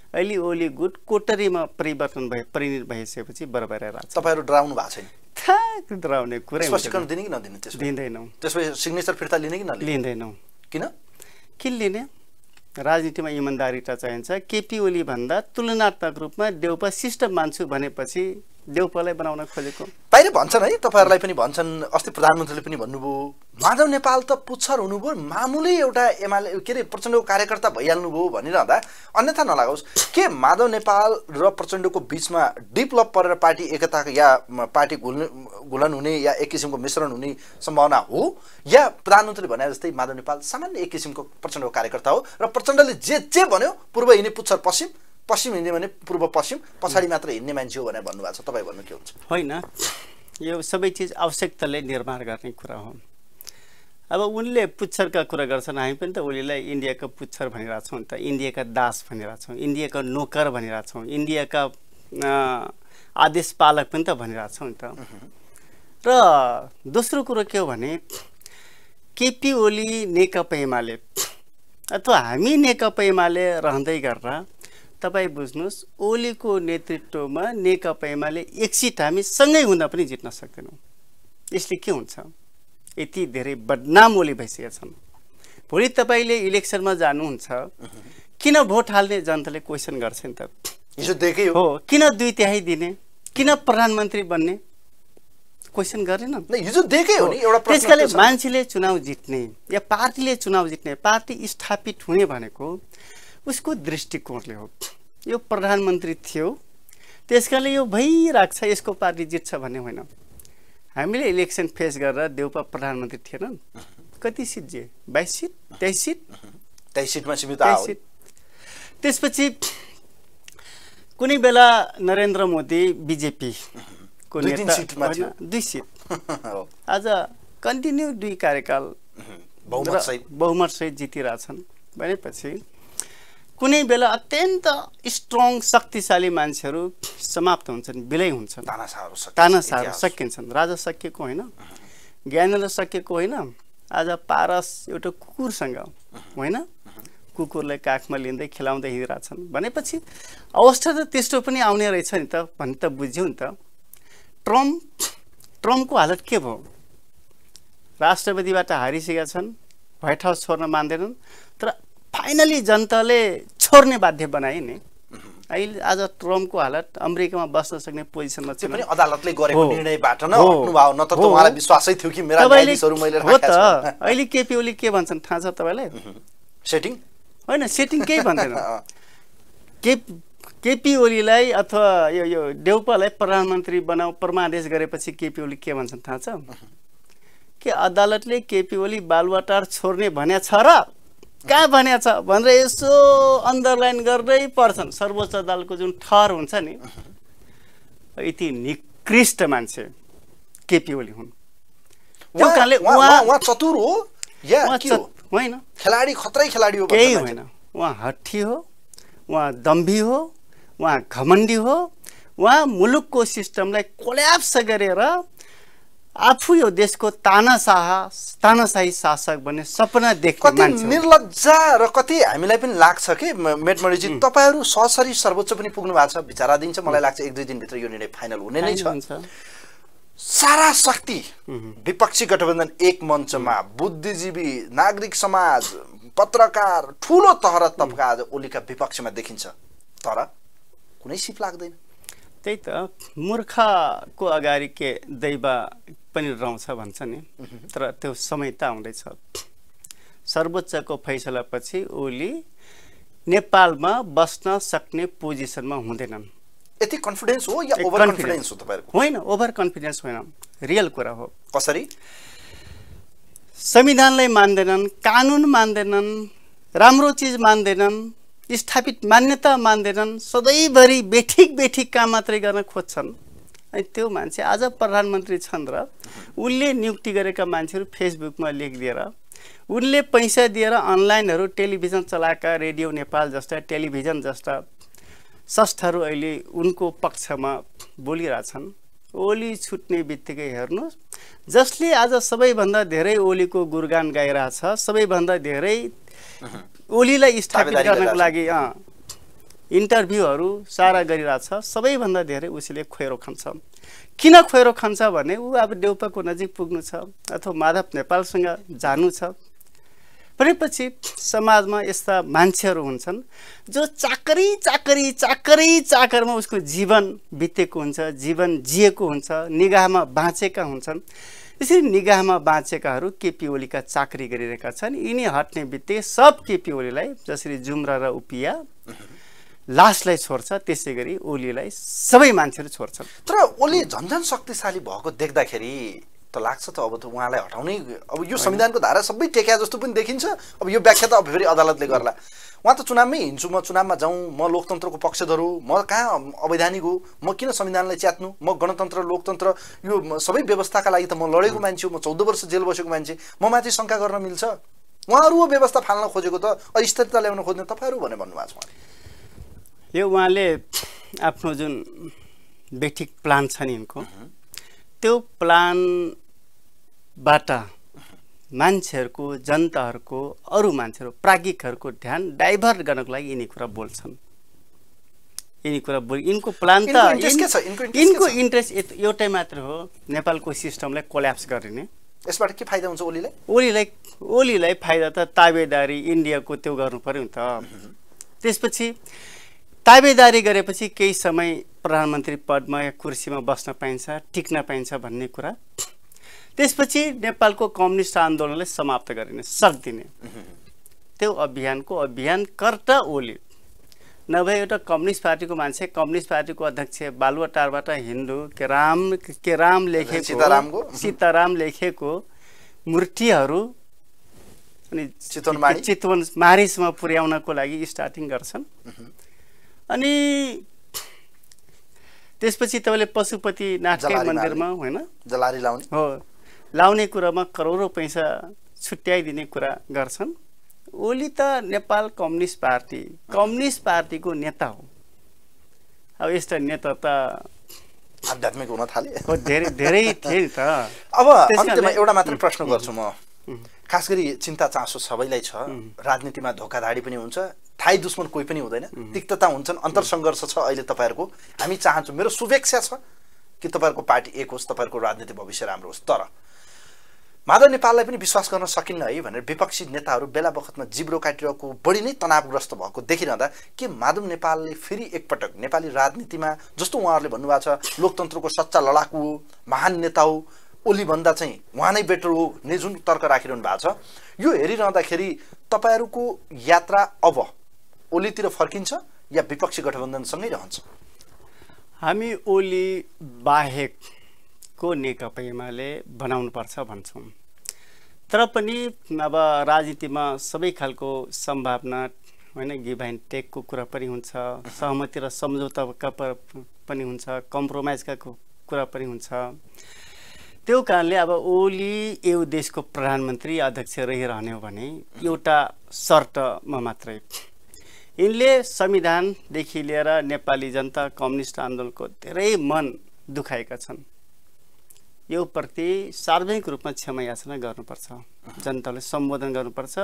अहिले ओली गुट कोटरीमा परिवर्तन परिणत भइसकेपछि बरबरेर आछ तपाईहरु डराउनु भएको छैन थाक डराउने कुरै स्पष्टीकरण दिने कि नदिने त्यसो दिँदैनौ त्यसपछि सिग्नेचर फिर्ता लिने कि नलिने लिँदैनौ किन लिने राजनीतिमा इमानदारीता चाहिन्छ केपी ओली भन्दा तुलनात्मक रूपमा देउपा शिष्ट मान्छु भनेपछि देउपालाई बनाउन खोजेको बाहिर भन्छन् है तपाईहरुलाई पनि भन्छन् अस्ति प्रधानमन्त्रीले पनि भन्नुभयो माधव नेपाल त पुच्छर हुनुभयो मामुली एउटा एमाले के रे प्रचण्डको कार्यकर्ता भइहाल्नु भयो भनिरहँदा अन्यथा नलागोस् के माधव नेपाल र प्रचण्डको बीचमा डिपलप परेर पार्टी एकता या पार्टी घुलन हुने या एक किसिमको मिश्रण हुने सम्भावना हो या प्रधानमन्त्रीले भने जस्तै माधव नेपाल सामान्य एक किसिमको प्रचण्डको कार्यकर्ता हो र प्रचण्डले जे भन्यो पूर्व हिँड्ने पुच्छर पश्चिम पश्चिम हिँड्ने भने पूर्व पश्चिम पछाडी मात्र हिँड्ने मान्छे हो भनेर भन्नुभएको छ तपाई भन्नु के हुन्छ होइन यो सबै चीज आवश्यकताले निर्माण गर्ने कुरा हो अब उनले पुच्छरका कुरा गर्छन् हामी पनि त ओलीलाई इन्डियाका पुच्छर भनिरहेछौँ त इन्डियाका दास भनिरहेछौँ इन्डियाका नोकर भनिरहेछौँ इन्डियाका आदेश पालक पनि त भनिरहेछौँ त र दोस्रो कुरो के हो भने केपी ओली नेकपा एमाले अथवा हामी नेकपा एमाले रहँदै गर्दा तपाईँ बुझ्नुहोस् ओलीको नेतृत्वमा नेकपा एमाले एक सिट हामी सँगै हुँदा पनि जित्न सक्दैनौँ यसले के हुन्छ यति धेरै बदनाम ओली भइसकेका छन् भोलि तपाईँले इलेक्सनमा जानुहुन्छ किन भोट हाल्ने जनताले क्वेसन गर्छ नि त हिजो देखे हो किन 2/3 दिने किन प्रधानमन्त्री बन्ने क्वेसन गरेन हिजो देखे हो नि एउटा प्रश्न त्यसकाले मान्छेले चुनाव जित्ने या पार्टीले चुनाव जित्ने पार्टी स्थापित हुने भनेको उसको दृष्टिकोणले हो यो प्रधानमन्त्री थियो त्यसकाले यो भइरहेको छ यसको पार्टी जित्छ भन्ने होइन हामीले इलेक्सन फेस गरेर देउपा प्रधानमन्त्री थिएनन् कति सिट जे 22 सिट 23 सिट 23 सिटमा सीमित सिट त्यसपछि कुनै बेला नरेन्द्र मोदी बीजेपी को नेता 2 सिट आज कन्टिन्यू 2 कार्यकाल बहुमत सहित जितिरहेछन् भनेपछि कुनै बेला अत्यन्त स्ट्रङ शक्तिशाली मान्छेहरू समाप्त हुन्छन् विलय हुन्छन् तानाशाहहरू सकिन्छन् राजा सकिएको होइन ज्ञानेन्द्र सकिएको होइन आज पारस एउटा कुकुरसँग होइन कुकुरलाई काखमा लिँदै खेलाउँदै हिँडिरहेछन् भनेपछि अवस्था त त्यस्तो पनि आउने रहेछ नि त भन्ने त बुझ्यौ नि त ट्रम्पको हालत के भयो राष्ट्रपतिबाट हारिसकेका छन् व्हाइट हाउस छोड्न मान्दैनन् तर फाइनली जनताले छोड्ने बाध्य बनाए नि अहिले आज ट्रम्पको हालत अमेरिकामा बस्न सक्ने पोजिसनमा छ पनि अदालतले गरेको निर्णयबाट न हट्नु भयो न त उहाँलाई विश्वासै थियो कि मेरा न्यायाधीशहरू मैले राखेका छु अहिले केपी ओली के भन्छन् थाहा छ तपाईलाई सेटिङ होइन सेटिङ केही भन्दैन केपी ओलीलाई अथवा यो देउपालाई प्रधानमन्त्री बनाऊ परमादेश गरेपछि केपी ओली के भन्छन् थाहा छ के अदालतले केपी ओली बालुवाटार छोड्ने भन्या छ र कहाँ भन्या छ भनेर यसो अन्डरलाइन गर्दै पर्छन् सर्वोच्च अदालतको जुन ठहर हुन्छ नि यति निकृष्ट मान्छे केपी ओली हुन् त्यो कारणले उहाँ चतुर हो या होइन खेलाडी खतरै खेलाडी हो केही होइन उहाँ हट्ठी हो उहाँ दम्भी हो उहाँ घमण्डी हो उहाँ मुलुकको सिस्टमलाई कोल्याप्स गरेर आफू यो देशको तानाशाही शासक बन्ने सपना देख्ने कति मान्छे हो। निर्लज्जा र कति हामीलाई पनि लाग्छ कि मेटमणिजी तपाईहरू ससरी सर्वोच्च पनि पुग्नु भएको छ विचाराधीन छ मलाई लाग्छ 1-2 दिनभित्र यो निर्णय फाइनल हुने नै छ। सारा शक्ति विपक्षी गठबन्धन एक मञ्चमा बुद्धिजीवी नागरिक समाज पत्रकार ठुलो तह र तबका आज ओलीका विपक्षमा देखिन्छ तर कुनै सिप लाग्दैन। त्यही त मूर्खको अगाडि के दैव पनि रहन्छ भन्छ नि, तर त्यो समय त आउँदैछ। सर्वोच्चको फैसलापछि ओली नेपालमा बस्न सक्ने पोजिसनमा हुँदैनन्। यति कन्फिडेन्स हो या ओभर कन्फिडेन्स हो तपाईहरुको? होइन, ओभर कन्फिडेन्स होइन, रियल कुरा हो। कसरी? संविधानलाई मान्दैनन्, कानुन मान्दैनन्, राम्रो चिज मान्दैनन्, स्थापित मान्यता मान्दैनन्, सधैँभरि बेठिक काम मात्रै गर्न खोज्छन्। अनि त्यो मान्छे आज प्रधानमन्त्री छन् र उनले नियुक्ति गरेका मान्छेहरू फेसबुकमा लेखिदिएर उनले पैसा दिएर अनलाइनहरू टेलिभिजन चलाएका रेडियो नेपाल जस्ता टेलिभिजन जस्ता संस्थाहरू अहिले उनको पक्षमा बोलिरहेछन्। ओली छुट्ने बित्तिकै हेर्नुहोस्, जसले आज सबैभन्दा धेरै ओलीको गुणगान गाइरहेछ, सबैभन्दा धेरै ओलीलाई स्थापित गर्नको लागि इन्टरभ्यूहरू सारा गरिरहेछ, सबैभन्दा धेरै उसले खोइरो खान्छ। किन खोइरो खान्छ भने ऊ अब देउपाको नजिक पुग्नु छ अथवा माधव नेपालसँग जानु छ भनेपछि समाजमा यस्ता मान्छेहरू हुन्छन् जो चाकरीमा उसको जीवन बितेको हुन्छ, जीवन जिएको हुन्छ, निगाहमा बाँचेका हुन्छन्। यसरी निगाहमा बाँचेकाहरू केपी ओलीका चाकरी गरिरहेका छन्। यिनी हट्ने बित्तिकै सब केपी ओलीलाई जसरी जुम्रा र उपिया लासलाई छोड्छ त्यसै गरी ओलीलाई सबै मान्छेहरू छोड्छन्। तर ओली झन्झन शक्तिशाली भएको देख्दाखेरि त लाग्छ त अब त उहाँलाई हटाउनै, अब यो संविधानको धारा सबै टेक्या जस्तो पनि देखिन्छ। अब यो व्याख्या त अब फेरि अदालतले गर्ला। उहाँ त चुनावमै हिँड्छु, म चुनावमा जाउँ, म लोकतन्त्रको पक्षधर म कहाँ अवैधानिक हो, म किन संविधानलाई च्यात्नु, म गणतन्त्र लोकतन्त्र यो सबै व्यवस्थाका लागि त म लडेको मान्छे हो, म 14 वर्ष जेल बसेको मान्छे, म माथि शङ्का गर्न मिल्छ। उहाँहरू व्यवस्था फाल्न खोजेको त अस्थिरता ल्याउन खोज्ने तपाईँहरू भने भन्नुभएको छ। यो उहाँले आफ्नो जुन बेठिक प्लान छ नि यिनको, त्यो प्लानबाट मान्छेहरूको, जनताहरूको, अरू मान्छेहरू, प्राज्ञिकहरूको ध्यान डाइभर्ट गर्नको लागि यिनी कुरा बोल्छन्। यिनको प्लान त यिनको इन्ट्रेस्ट एउटै मात्र हो, नेपालको सिस्टमलाई कोल्याप्स गरिने। यसबाट के फाइदा हुन्छ ओलीलाई? ओलीलाई फाइदा त ताबेदारी इन्डियाको त्यो गर्नु पर्यो नि त। त्यसपछि ताबेदारी गरेपछि केही समय प्रधानमन्त्री पदमा या कुर्सीमा बस्न पाइन्छ, टिक्न पाइन्छ भन्ने कुरा। त्यसपछि नेपालको कम्युनिस्ट आन्दोलनलाई समाप्त गरिने सक्दिने, त्यो अभियानको अभियानकर्ता ओली नभए एउटा कम्युनिस्ट पार्टीको मान्छे, कम्युनिस्ट पार्टीको अध्यक्ष बालुवाटारबाट हिन्दू केराम लेखेको सीताराम लेखेको मूर्तिहरू अनि चितवन मारिसमा पुर्याउनको लागि स्टार्टिङ गर्छन्। अनि त्यसपछि तपाईँले पशुपतिनाथकै मन्दिरमा होइन जलारी लाउने हो, लाउने कुरामा करोडौँ पैसा छुट्याइदिने कुरा गर्छन्। ओली त नेपाल कम्युनिस्ट पार्टीको नेता हो। अब यस्ता नेता त आध्यात्मिक हुन थाले, धेरै थिए नि त। अब अन्त्यमा एउटा मात्रै प्रश्न गर्छु म, खास गरी चिन्ता चासो सबैलाई छ, राजनीतिमा धोकाधाडी पनि हुन्छ, थाई दुश्मन कोही पनि हुँदैन, तिक्तता हुन्छन्, अन्तरसङ्घर्ष छ। अहिले तपाईँहरूको हामी चाहन्छौँ, मेरो शुभेच्छा छ कि तपाईँहरूको पार्टी एक होस्, तपाईँहरूको राजनीतिक भविष्य राम्रो होस्। तर माधव नेपाललाई पनि विश्वास गर्न सकिन्न है भनेर विपक्षी नेताहरू बेला बखतमा जिब्रो काटिरहेको, बढी नै तनावग्रस्त भएको देखिरहँदा के माधव नेपालले फेरि एकपटक नेपाली राजनीतिमा जस्तो उहाँहरूले भन्नुभएको छ लोकतन्त्रको सच्चा लडाकु हो, महान नेता हो, ओली भन्दा चाहिँ उहाँ नै बेटर हो ने जुन तर्क राखिरहनु भएको छ, यो हेरिरहँदाखेरि तपाईँहरूको यात्रा अब ओलीतिर फर्किन्छ या विपक्षी गठबन्धनसँगै रहन्छ? हामी ओली बाहेकको नेकपा एमाले बनाउनु पर्छ भन्छौँ। तर पनि अब राजनीतिमा सबै खालको सम्भावना होइन, गिभ एन्ड टेकको कुरा पनि हुन्छ, सहमति र सम्झौताका पनि हुन्छ, कम्प्रोमाइजका कुरा पनि हुन्छ। त्यो कारणले अब ओली यो देशको प्रधानमन्त्री अध्यक्ष रहिरहने हो भने एउटा शर्तमा मात्रै, यिनले संविधानदेखि लिएर नेपाली जनता कम्युनिस्ट आन्दोलनको धेरै मन दुखाएका छन्। यो प्रति सार्वजनिक रूपमा क्षमा याचना गर्नुपर्छ, जनताले सम्बोधन गर्नुपर्छ।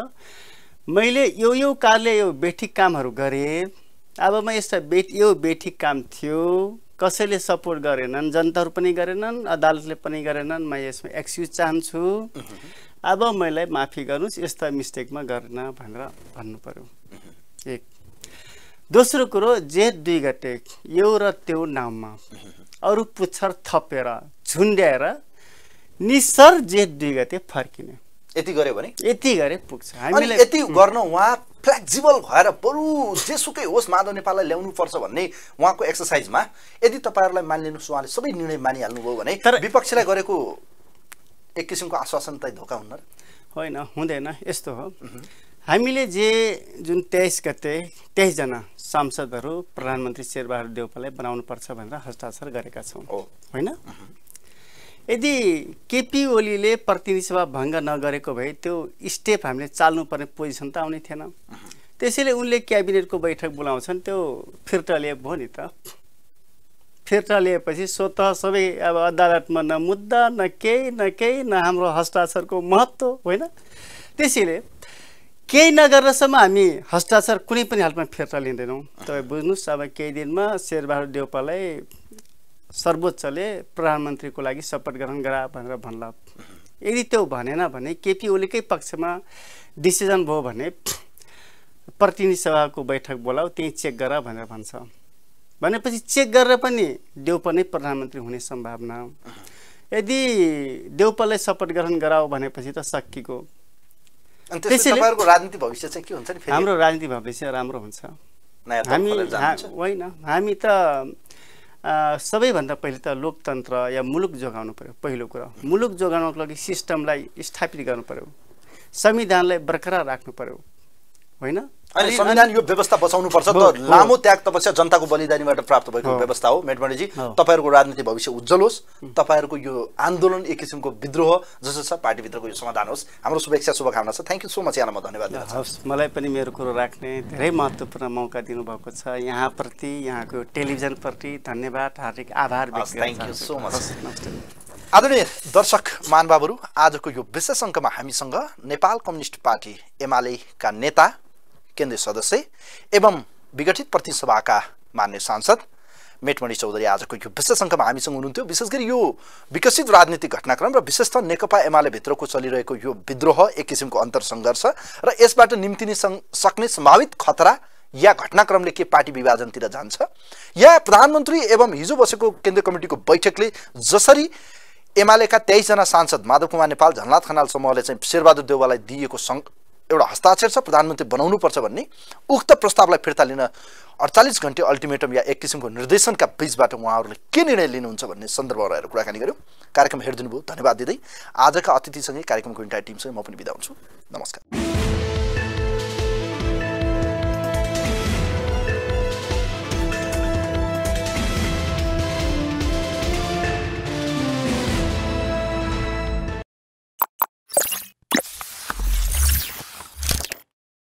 मैले यो कार्य यो बेठिक कामहरू गरेँ, अब म यस्ता यो बेठिक काम थियो, कसैले सपोर्ट गरेनन्, जनताहरू पनि गरेनन्, अदालतले पनि गरेनन्, म यसमा एक्सक्युज चाहन्छु, अब मलाई माफी गर्नुहोस्, यस्ता मिस्टेकमा गरेन भनेर भन्नु पर्यो। एक। दोस्रो कुरो, जेठ 2 गते यो र त्यो नाममा अरू पुच्छर थपेर झुन्ड्याएर निसर जेठ 2 गते फर्किने, यति गर्यो भने यति गरे पुग्छ। हामीले यति गर्न उहाँ फ्लेक्सिबल भएर बरु जेसुकै होस् माधव नेपाललाई ल्याउनु पर्छ भन्ने उहाँको एक्सरसाइजमा यदि तपाईहरुलाई मानिलिनुस् उहाँले सबै निर्णय मानिहाल्नुभयो भने विपक्षीलाई गरेको एक किसिमको आश्वासन त धोका हुन्न र? होइन, हुँदैन। यस्तो हो, हामीले जुन 23 गते 23 जना सांसदहरू प्रधानमन्त्री शेरबहादुर देउपालाई बनाउनु पर्छ भनेर हस्ताक्षर गरेका छौँ, होइन? यदि केपी ओलीले प्रतिनिधि सभा भङ्ग नगरेको भए त्यो स्टेप हामीले चाल्नुपर्ने पोजिसन त आउने थिएन। त्यसैले उनले क्याबिनेटको बैठक बोलाउँछन्, त्यो फिर्ता लिए भयो नि त। फिर्ता लिएपछि स्वत सबै अब अदालतमा न मुद्दा न केही न हाम्रो हस्ताक्षरको महत्त्व, होइन? त्यसैले केही नगरेसम्म हामी हस्ताक्षर कुनै पनि हालतमा फिर्ता लिँदैनौँ। तपाईँ बुझ्नुहोस्, अब केही दिनमा शेरबहादुर देउपालाई सर्वोच्चले प्रधानमन्त्रीको लागि शपथ ग्रहण गरा भनेर भन्ला। यदि त्यो भनेन भने केपी ओलीकै पक्षमा डिसिजन भयो भने प्रतिनिधि सभाको बैठक बोलाऊ, त्यही चेक गर भनेर भन्छ। भनेपछि चेक गरेर पनि देउपा नै प्रधानमन्त्री हुने सम्भावना। यदि देउपालाई शपथ ग्रहण गराऊ भनेपछि त सकिएको। त्यसैले तपाईहरुको राजनीतिक भविष्य चाहिँ के हुन्छ नि? हाम्रो राजनीतिक भविष्य राम्रो हुन्छ। हामी त सबैभन्दा पहिले त लोकतन्त्र या मुलुक जोगाउनु पर्यो। पहिलो कुरा, मुलुक जोगाउनको लागि सिस्टमलाई स्थापित गर्नु पर्यो, संविधानलाई बरकरार राख्नु पर्यो, होइन? अनि संविधान यो व्यवस्था बचाउनु पर्छ त। लामो त्याग तपस्या जनताको बलिदानीबाट प्राप्त भएको व्यवस्था हो। मेटमणिजी, तपाईहरुको राजनीतिक भविष्य उज्जवल होस्, तपाईहरुको यो आन्दोलन एक किसिमको विद्रोह जसो छ पार्टीभित्रको यो समाधान होस्। हाम्रो शुभेच्छा शुभकामना छ। थ्यांक यू सो मच यहाँलाई म धन्यवाद दिन चाहन्छु। मलाई पनि मेरो कुरो राख्ने धेरै महत्त्वपूर्ण मौका दिनुभएको छ। यहाँप्रति, यहाँको टेलिभिजनप्रति धन्यवाद, हार्दिक आभार व्यक्त गर्छु। Thank you so much. आदरणीय दर्शक महानुभावहरू, आजको यो विशेष अङ्कमा हामीसँग नेपाल कम्युनिस्ट पार्टी एमालेका नेता, केन्द्रीय सदस्य एवं विघटित प्रतिनिधि सभाका मान्य सांसद मेटमणि चौधरी आजको यो विशेष अङ्कमा हामीसँग हुनुहुन्थ्यो। विशेष गरी यो विकसित राजनीतिक घटनाक्रम र विशेषतः नेकपा एमाले भित्रको चलिरहेको यो विद्रोह, एक किसिमको अन्तरसङ्घर्ष र यसबाट निम्तिन सक्ने सम्भावित खतरा या घटनाक्रमले के पार्टी विभाजनतिर जान्छ, या प्रधानमन्त्री एवं हिजो बसेको केन्द्रीय कमिटीको बैठकले जसरी एमालेका 23 जना सांसद माधव कुमार नेपाल, झलनाथ खनाल समूहले चाहिँ शेरबहादुर देउवालाई दिएको एउटा हस्ताक्षर छ प्रधानमन्त्री बनाउनुपर्छ भन्ने उक्त प्रस्तावलाई फिर्ता लिन 48 घण्टे अल्टिमेटम या एक किसिमको निर्देशनका बीचबाट उहाँहरूले के निर्णय लिनुहुन्छ भन्ने सन्दर्भमा रहेर कुराकानी गर्यौँ। कार्यक्रम हेरिदिनु भयो, धन्यवाद दिँदै आजका अतिथिसँगै कार्यक्रमको इन्टायर टिमसँग म पनि बिदा हुन्छु। नमस्कार।